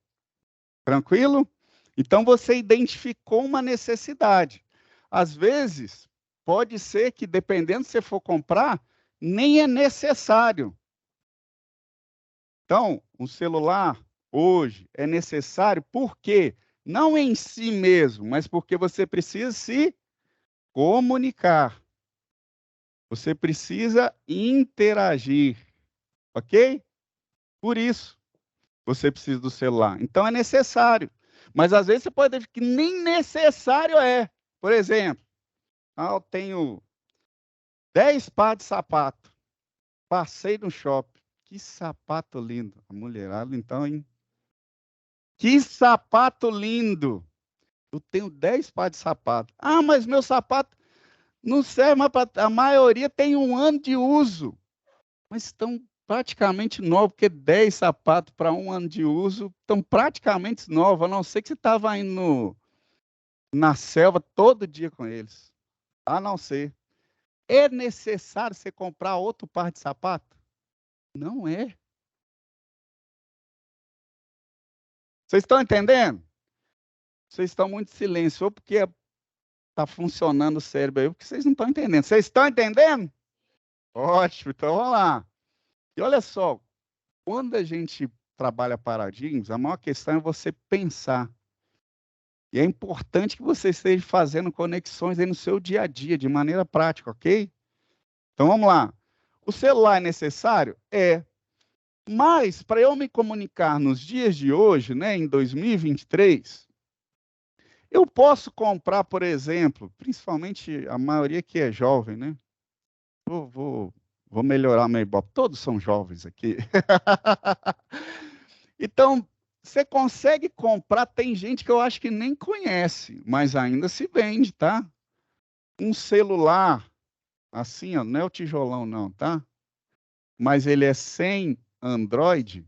Tranquilo? Então você identificou uma necessidade. Às vezes, pode ser que, dependendo se você for comprar, nem é necessário. Então, um celular hoje é necessário por quê? Não em si mesmo, mas porque você precisa se comunicar. Você precisa interagir, ok? Por isso, você precisa do celular. Então, é necessário. Mas, às vezes, você pode ver que nem necessário é. Por exemplo, eu tenho 10 pares de sapato. Passei no shopping. Que sapato lindo. A mulherada, então, hein? Que sapato lindo. Eu tenho 10 pares de sapato. Ah, mas meu sapato não serve mais para... A maioria tem 1 ano de uso. Mas estão praticamente novos, porque 10 sapatos para 1 ano de uso estão praticamente novos, a não ser que você estava indo na selva todo dia com eles. A não ser. É necessário você comprar outro par de sapato? Não é. Vocês estão entendendo? Vocês estão muito em silêncio, ou porque está funcionando o cérebro aí, ou porque vocês não estão entendendo. Vocês estão entendendo? Ótimo, então vamos lá. E olha só, quando a gente trabalha paradigmas, a maior questão é você pensar. E é importante que você esteja fazendo conexões aí no seu dia a dia, de maneira prática, ok? Então vamos lá. O celular é necessário? É. Mas, para eu me comunicar nos dias de hoje, né, em 2023, eu posso comprar, por exemplo, principalmente a maioria que é jovem, né? Vou melhorar meu ibope. Todos são jovens aqui. Então, você consegue comprar, tem gente que eu acho que nem conhece, mas ainda se vende, tá? Um celular, assim, ó, não é o tijolão não, tá? Mas ele é sem Android,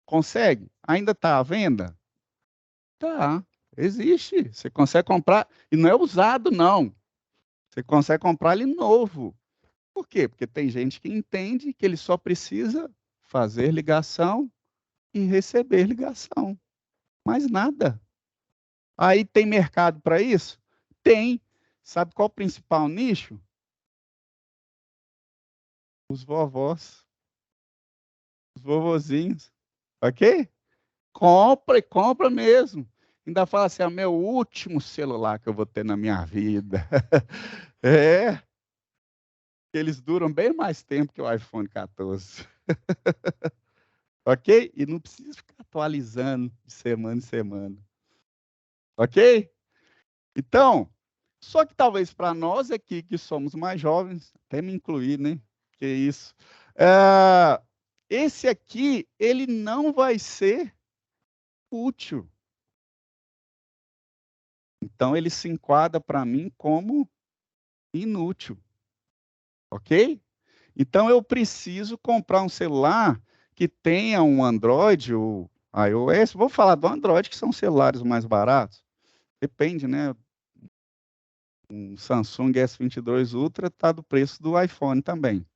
consegue? Ainda está à venda? Tá, existe. Você consegue comprar, e não é usado, não. Você consegue comprar ele novo. Por quê? Porque tem gente que entende que ele só precisa fazer ligação e receber ligação. Mais nada. Aí tem mercado para isso? Tem. Sabe qual é o principal nicho? Os vovós, os vovozinhos. Ok? Compra e compra mesmo. Ainda fala assim, é o meu último celular que eu vou ter na minha vida. É, eles duram bem mais tempo que o iPhone 14. Ok? E não precisa ficar atualizando de semana em semana. Ok? Então, só que talvez para nós aqui que somos mais jovens, até me incluir, né? Que isso. Esse aqui, ele não vai ser útil. Então, ele se enquadra para mim como inútil. Ok? Então, eu preciso comprar um celular que tenha um Android ou iOS. Vou falar do Android, que são celulares mais baratos. Depende, né? Um Samsung S22 Ultra está do preço do iPhone também.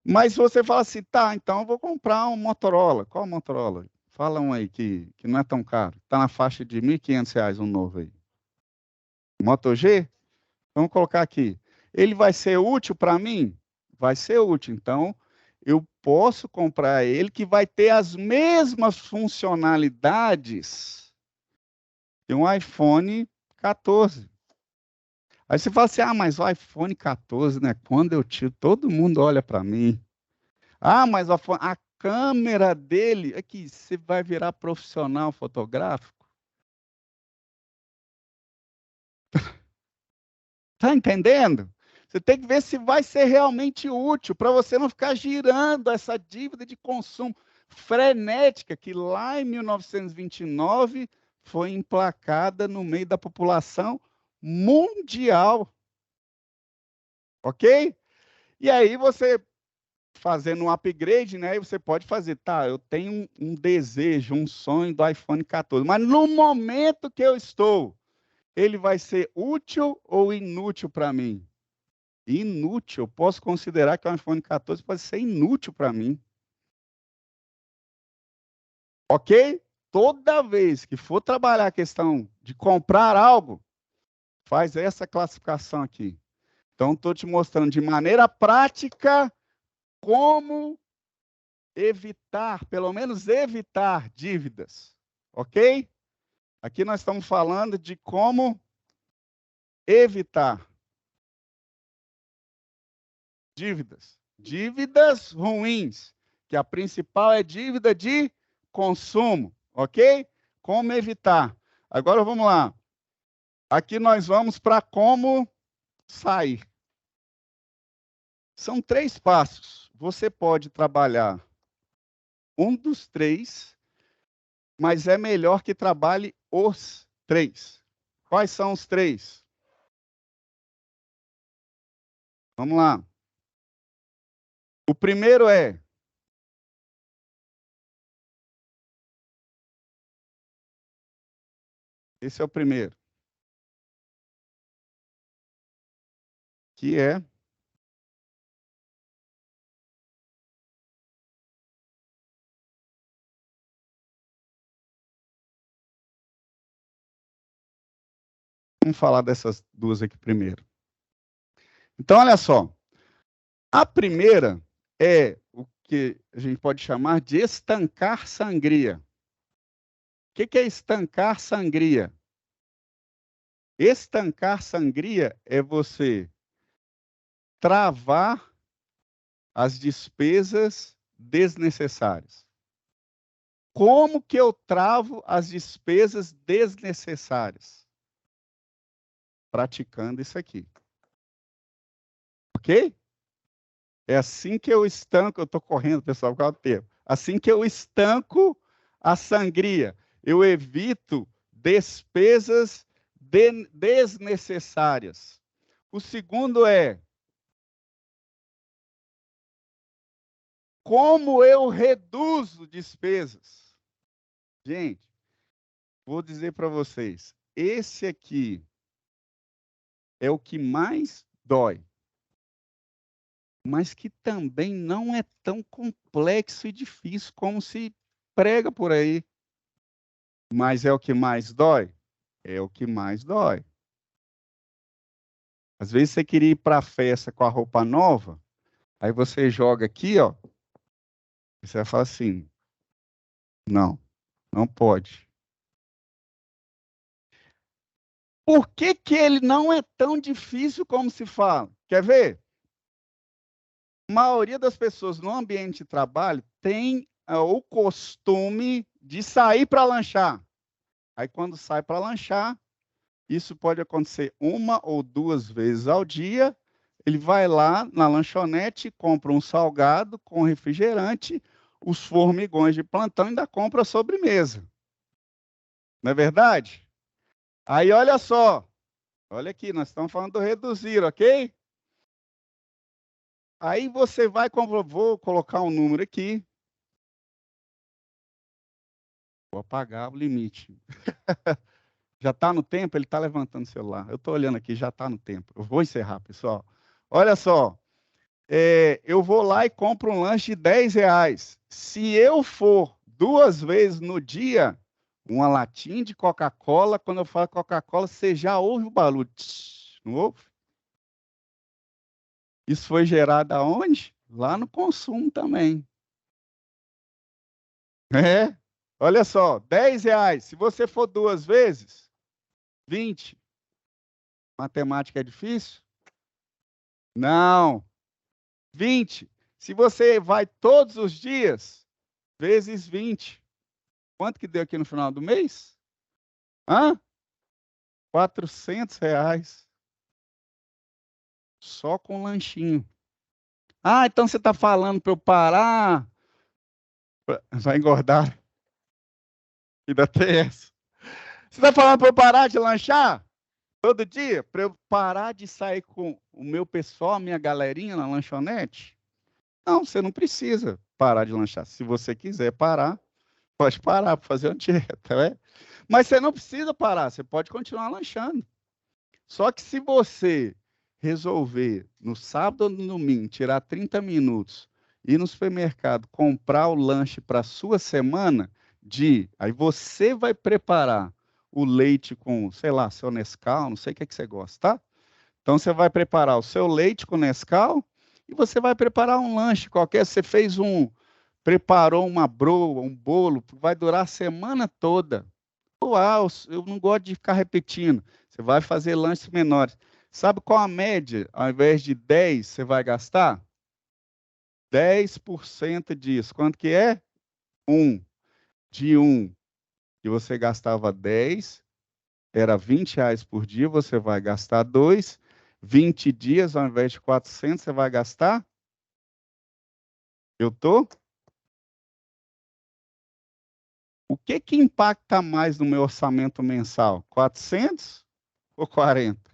Mas se você fala assim, tá, então eu vou comprar um Motorola. Qual Motorola? Fala um aí que não é tão caro. Está na faixa de R$ 1.500 um novo aí. Moto G? Vamos colocar aqui. Ele vai ser útil para mim? Vai ser útil. Então, eu posso comprar ele que vai ter as mesmas funcionalidades de um iPhone 14. Aí você fala assim, ah, mas o iPhone 14, né? Quando eu tiro, todo mundo olha para mim. Ah, mas a câmera dele, é que você vai virar profissional fotográfico. Tá entendendo? Você tem que ver se vai ser realmente útil, para você não ficar girando essa dívida de consumo frenética que lá em 1929 foi emplacada no meio da população mundial. Ok? E aí você fazendo um upgrade, né? Você pode fazer, tá? Eu tenho um desejo, um sonho do iPhone 14, mas no momento que eu estou ele vai ser útil ou inútil para mim? Inútil. Eu posso considerar que o iPhone 14 pode ser inútil para mim. Ok? Toda vez que for trabalhar a questão de comprar algo, faz essa classificação aqui. Então, estou te mostrando de maneira prática como evitar, pelo menos evitar dívidas. Ok? Aqui nós estamos falando de como evitar dívidas. Dívidas ruins, que a principal é dívida de consumo, ok? Como evitar. Agora vamos lá. Aqui nós vamos para como sair. São 3 passos. Você pode trabalhar um dos 3, mas é melhor que trabalhe os 3. Quais são os 3? Vamos lá. O primeiro é esse é o primeiro. Que é vamos falar dessas duas aqui primeiro. Então, olha só. A primeira é o que a gente pode chamar de estancar sangria. O que é estancar sangria? Estancar sangria é você travar as despesas desnecessárias. Como que eu travo as despesas desnecessárias? Praticando isso aqui. Ok? É assim que eu estanco, eu estou correndo, pessoal, por causa do tempo. Assim que eu estanco a sangria, eu evito despesas desnecessárias. O segundo é como eu reduzo despesas. Gente, vou dizer para vocês, esse aqui é o que mais dói, mas que também não é tão complexo e difícil como se prega por aí. Mas é o que mais dói? É o que mais dói. Às vezes você queria ir para a festa com a roupa nova, aí você joga aqui, ó, e você vai falar assim, não, não pode. Por que que ele não é tão difícil como se fala? Quer ver? A maioria das pessoas no ambiente de trabalho tem o costume de sair para lanchar. Aí quando sai para lanchar, isso pode acontecer 1 ou 2 vezes ao dia. Ele vai lá na lanchonete, compra um salgado com refrigerante, os formigões de plantão e ainda compra a sobremesa. Não é verdade? Aí olha só, olha aqui, nós estamos falando do reduzir, ok? Aí você vai comprar, vou colocar um número aqui. Vou apagar o limite. Já está no tempo? Ele está levantando o celular. Eu estou olhando aqui, já está no tempo. Eu vou encerrar, pessoal. Olha só, eu vou lá e compro um lanche de R$10. Se eu for 2 vezes no dia, uma latinha de Coca-Cola, quando eu falo Coca-Cola, você já ouve o barulho. Tsh, não ouve? Isso foi gerado aonde? Lá no consumo também. É, olha só, R$10. Se você for 2 vezes, 20. Matemática é difícil? Não. 20. Se você vai todos os dias, vezes 20. Quanto que deu aqui no final do mês? Hã? R$400. Só com lanchinho. Ah, então você está falando para eu parar? Vai engordar. Ainda tem essa. Você está falando para eu parar de lanchar? Todo dia? Para eu parar de sair com o meu pessoal, a minha galerinha na lanchonete? Não, você não precisa parar de lanchar. Se você quiser parar, pode parar para fazer uma dieta, né? Mas você não precisa parar, você pode continuar lanchando. Só que se você resolver, no sábado ou no domingo, tirar 30 minutos, ir no supermercado, comprar o lanche para a sua semana, aí você vai preparar o leite com, sei lá, seu Nescau, não sei o que, que você gosta, tá? Então você vai preparar o seu leite com Nescau e você vai preparar um lanche qualquer. Você preparou uma broa, um bolo, vai durar a semana toda. Uau, eu não gosto de ficar repetindo. Você vai fazer lanches menores. Sabe qual a média? Ao invés de 10, você vai gastar 10% disso. Quanto que é? 1. De 1, que você gastava 10, era R$ 20 por dia, você vai gastar 2. 20 dias, ao invés de 400, você vai gastar? Eu tô? O que que impacta mais no meu orçamento mensal? 400 ou 40?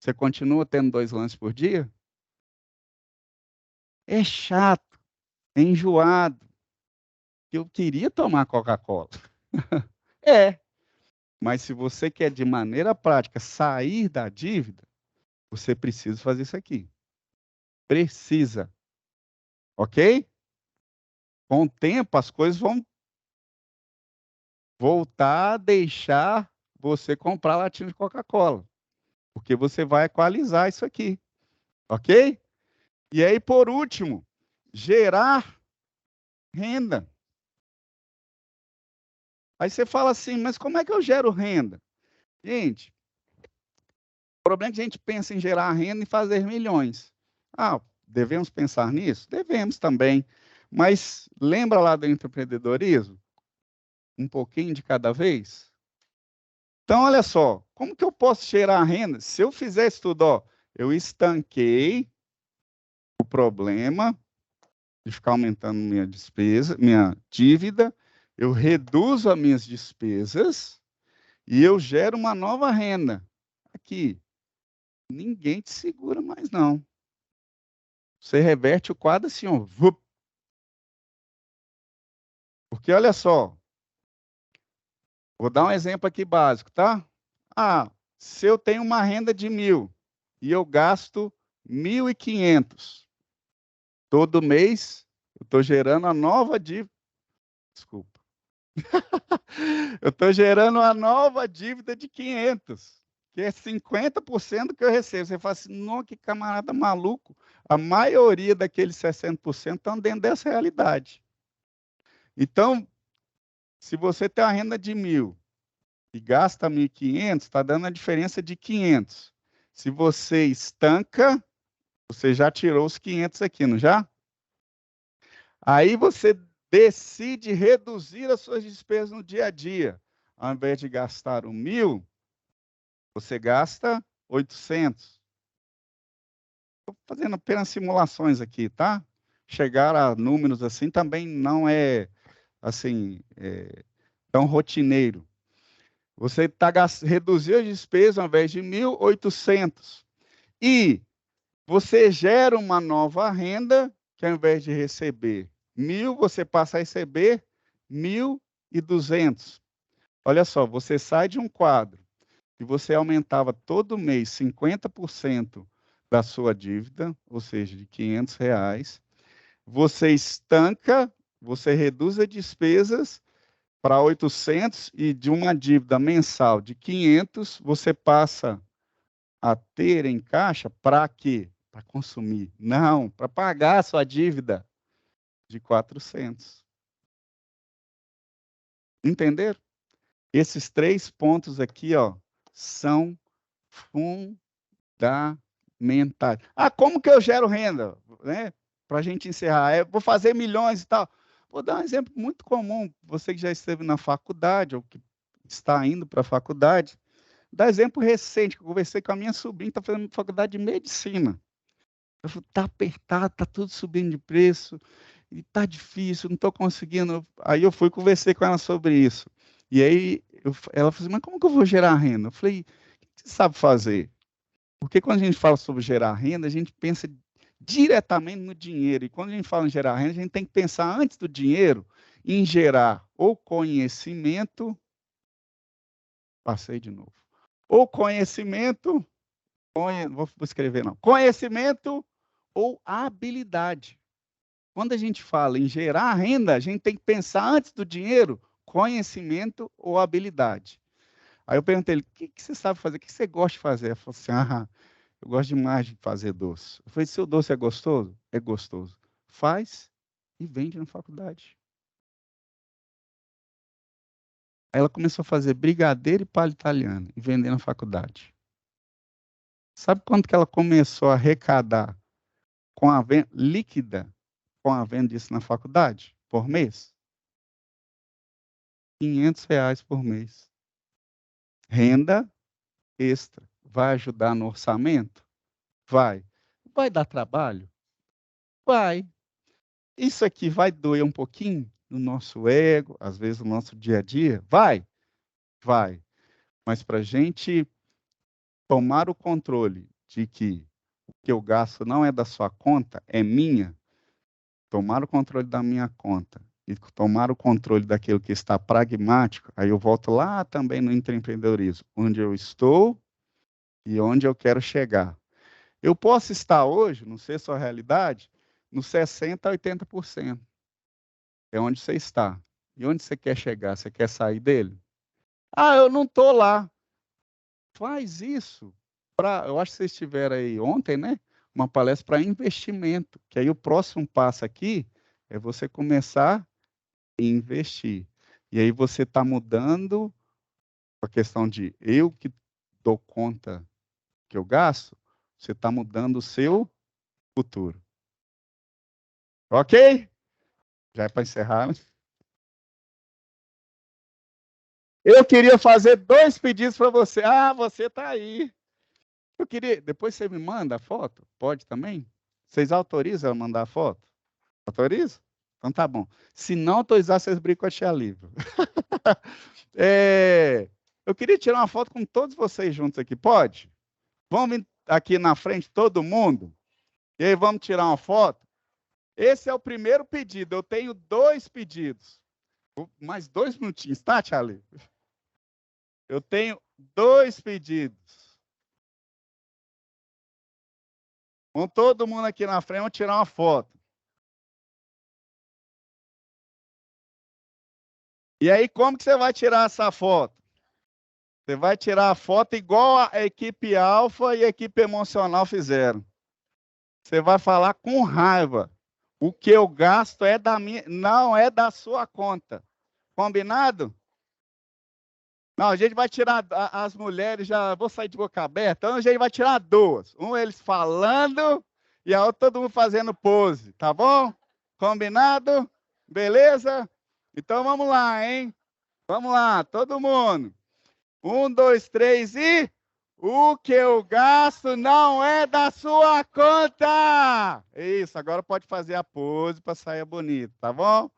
Você continua tendo 2 lanches por dia? É chato, é enjoado. Eu queria tomar Coca-Cola. É, mas se você quer de maneira prática sair da dívida, você precisa fazer isso aqui. Precisa. Ok? Com o tempo, as coisas vão voltar a deixar você comprar latinha de Coca-Cola. Porque você vai equalizar isso aqui. Ok? E aí, por último, gerar renda. Aí você fala assim, mas como é que eu gero renda? Gente, o problema é que a gente pensa em gerar renda e fazer milhões. Ah, devemos pensar nisso? Devemos também. Mas lembra lá do empreendedorismo? Um pouquinho de cada vez? Então, olha só, como que eu posso gerar renda? Se eu fizer isso tudo, ó, eu estanquei o problema de ficar aumentando minha despesa, minha dívida, eu reduzo as minhas despesas e eu gero uma nova renda. Aqui, ninguém te segura mais, não. Você reverte o quadro assim, ó. Vup. Porque olha só, vou dar um exemplo aqui básico, tá? Ah, se eu tenho uma renda de 1.000 e eu gasto 1.500, todo mês eu estou gerando a nova dívida. Desculpa. Eu estou gerando uma nova dívida de 500, que é 50% do que eu recebo. Você fala assim, não, que camarada maluco. A maioria daqueles 60% estão dentro dessa realidade. Então, se você tem uma renda de 1.000 e gasta 1.500, está dando a diferença de 500. Se você estanca, você já tirou os 500 aqui, não já? Aí você decide reduzir as suas despesas no dia a dia. Ao invés de gastar 1.000, você gasta 800. Estou fazendo apenas simulações aqui, tá? Chegar a números assim também não é assim tão rotineiro. Você reduziu as despesas ao invés de 1.800. E você gera uma nova renda que ao invés de receber 1.000, você passa a receber 1.200. Olha só, você sai de um quadro e você aumentava todo mês 50% da sua dívida, ou seja, de R$ 500. Você estanca, você reduz as despesas para 800 e de uma dívida mensal de 500, você passa a ter em caixa para quê? Para consumir. Não, para pagar a sua dívida de 400. Entenderam? Esses 3 pontos aqui, ó, são fundamentais. Ah, como que eu gero renda? Né? Para a gente encerrar, vou fazer milhões e tal. Vou dar um exemplo muito comum. Você que já esteve na faculdade ou que está indo para a faculdade, dá exemplo recente, que eu conversei com a minha sobrinha, que está fazendo faculdade de medicina. Eu falei, está apertado, está tudo subindo de preço, e está difícil, não estou conseguindo. Aí eu fui conversei com ela sobre isso. E aí ela falou assim, mas como que eu vou gerar renda? Eu falei, o que você sabe fazer? Porque quando a gente fala sobre gerar renda, a gente pensa diretamente no dinheiro. E quando a gente fala em gerar renda, a gente tem que pensar antes do dinheiro em gerar ou conhecimento, passei de novo, ou conhecimento, vou escrever não, conhecimento ou habilidade. Quando a gente fala em gerar renda, a gente tem que pensar antes do dinheiro, conhecimento ou habilidade. Aí eu perguntei ele, o que você sabe fazer? O que você gosta de fazer? Ele falou assim, eu gosto demais de fazer doce. Eu falei, seu doce é gostoso? É gostoso. Faz e vende na faculdade. Aí ela começou a fazer brigadeiro e palha italiana e vender na faculdade. Sabe quanto que ela começou a arrecadar com a venda líquida, com a venda disso na faculdade, por mês? R$ 500 por mês. Renda extra. Vai ajudar no orçamento? Vai. Vai dar trabalho? Vai. Isso aqui vai doer um pouquinho no nosso ego, às vezes no nosso dia a dia? Vai. Vai. Mas para a gente tomar o controle de que o que eu gasto não é da sua conta, é minha, tomar o controle da minha conta e tomar o controle daquilo que está pragmático, aí eu volto lá também no intraempreendedorismo, onde eu estou e onde eu quero chegar. Eu posso estar hoje, não sei a sua realidade, nos 60% a 80%. É onde você está. E onde você quer chegar? Você quer sair dele? Eu não estou lá. Faz isso. Eu acho que vocês tiveram aí ontem, né? Uma palestra para investimento. Que aí o próximo passo aqui é você começar a investir. E aí você está mudando a questão de eu que dou conta que eu gasto, você está mudando o seu futuro. Ok? Já é para encerrar, né? Eu queria fazer 2 pedidos para você. Você está aí. Eu queria. Depois você me manda a foto? Pode também? Vocês autorizam a mandar a foto? Autoriza? Então tá bom. Se não autorizar, vocês brigam com a tia Lívia. Eu queria tirar uma foto com todos vocês juntos aqui. Pode? Vamos vir aqui na frente, todo mundo? E aí, vamos tirar uma foto? Esse é o primeiro pedido. Eu tenho 2 pedidos. Mais 2 minutinhos, tá, tia Lívia? Eu tenho 2 pedidos. Vamos todo mundo aqui na frente, vamos tirar uma foto. E aí, como que você vai tirar essa foto? Você vai tirar a foto igual a equipe Alfa e a equipe Emocional fizeram. Você vai falar com raiva. O que eu gasto é da minha, não é da sua conta. Combinado? Não, a gente vai tirar as mulheres, já vou sair de boca aberta, então a gente vai tirar 2. Eles falando e a outra todo mundo fazendo pose, tá bom? Combinado? Beleza? Então vamos lá, hein? Vamos lá, todo mundo. 1, 2, 3 e... O que eu gasto não é da sua conta! Isso, agora pode fazer a pose para sair bonito, tá bom?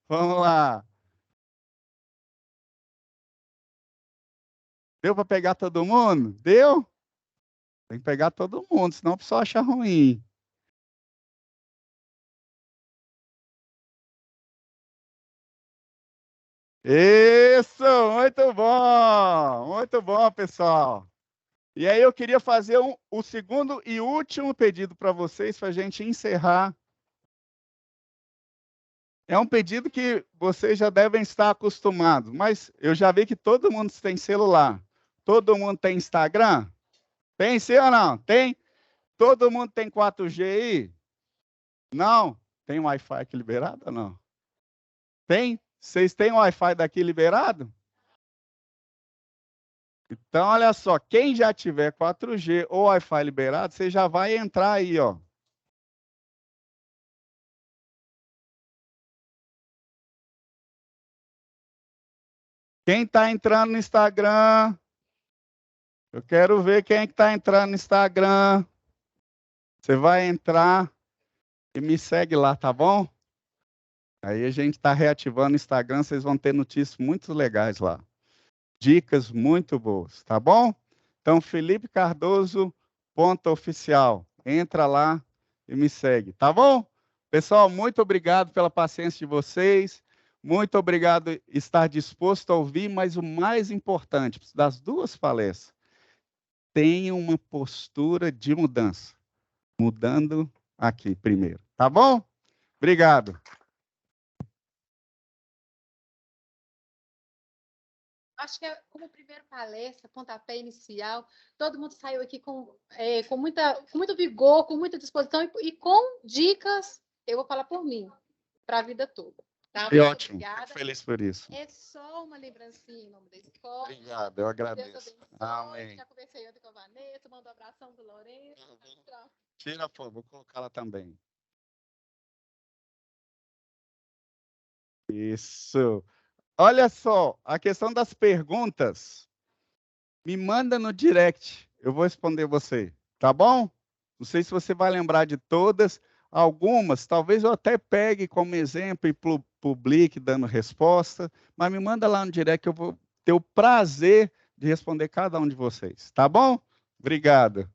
Vamos lá. Deu para pegar todo mundo? Deu? Tem que pegar todo mundo, senão o pessoal acha ruim. Isso, muito bom, pessoal. E aí eu queria fazer o segundo e último pedido para vocês, para a gente encerrar. É um pedido que vocês já devem estar acostumados, mas eu já vi que todo mundo tem celular. Todo mundo tem Instagram? Tem sim ou não? Tem? Todo mundo tem 4G aí? Não? Tem Wi-Fi aqui liberado ou não? Tem? Vocês têm Wi-Fi daqui liberado? Então, olha só, quem já tiver 4G ou Wi-Fi liberado, você já vai entrar aí, ó. Quem está entrando no Instagram? Eu quero ver quem é que está entrando no Instagram. Você vai entrar e me segue lá, tá bom? Aí a gente está reativando o Instagram, vocês vão ter notícias muito legais lá. Dicas muito boas, tá bom? Então, Felipe Cardoso, _oficial. Entra lá e me segue, tá bom? Pessoal, muito obrigado pela paciência de vocês. Muito obrigado por estar disposto a ouvir, mas o mais importante das duas palestras, tenha uma postura de mudança. Mudando aqui primeiro, tá bom? Obrigado. Acho que como primeira palestra, pontapé inicial, todo mundo saiu aqui com muito vigor, com muita disposição e com dicas, eu vou falar por mim, para a vida toda. Tá? E ótimo, obrigada. fico feliz por isso. É só uma lembrancinha em nome da escola. Obrigado, eu agradeço. Deus abençoe. Amém. Já conversei ontem com a Vanessa, mandou um abração do Lourenço. Tira a foto, vou colocar ela também. Isso. Olha só, a questão das perguntas, me manda no direct, eu vou responder você, tá bom? Não sei se você vai lembrar de todas, algumas, talvez eu até pegue como exemplo e publique dando resposta, mas me manda lá no direct que eu vou ter o prazer de responder cada um de vocês, tá bom? Obrigado.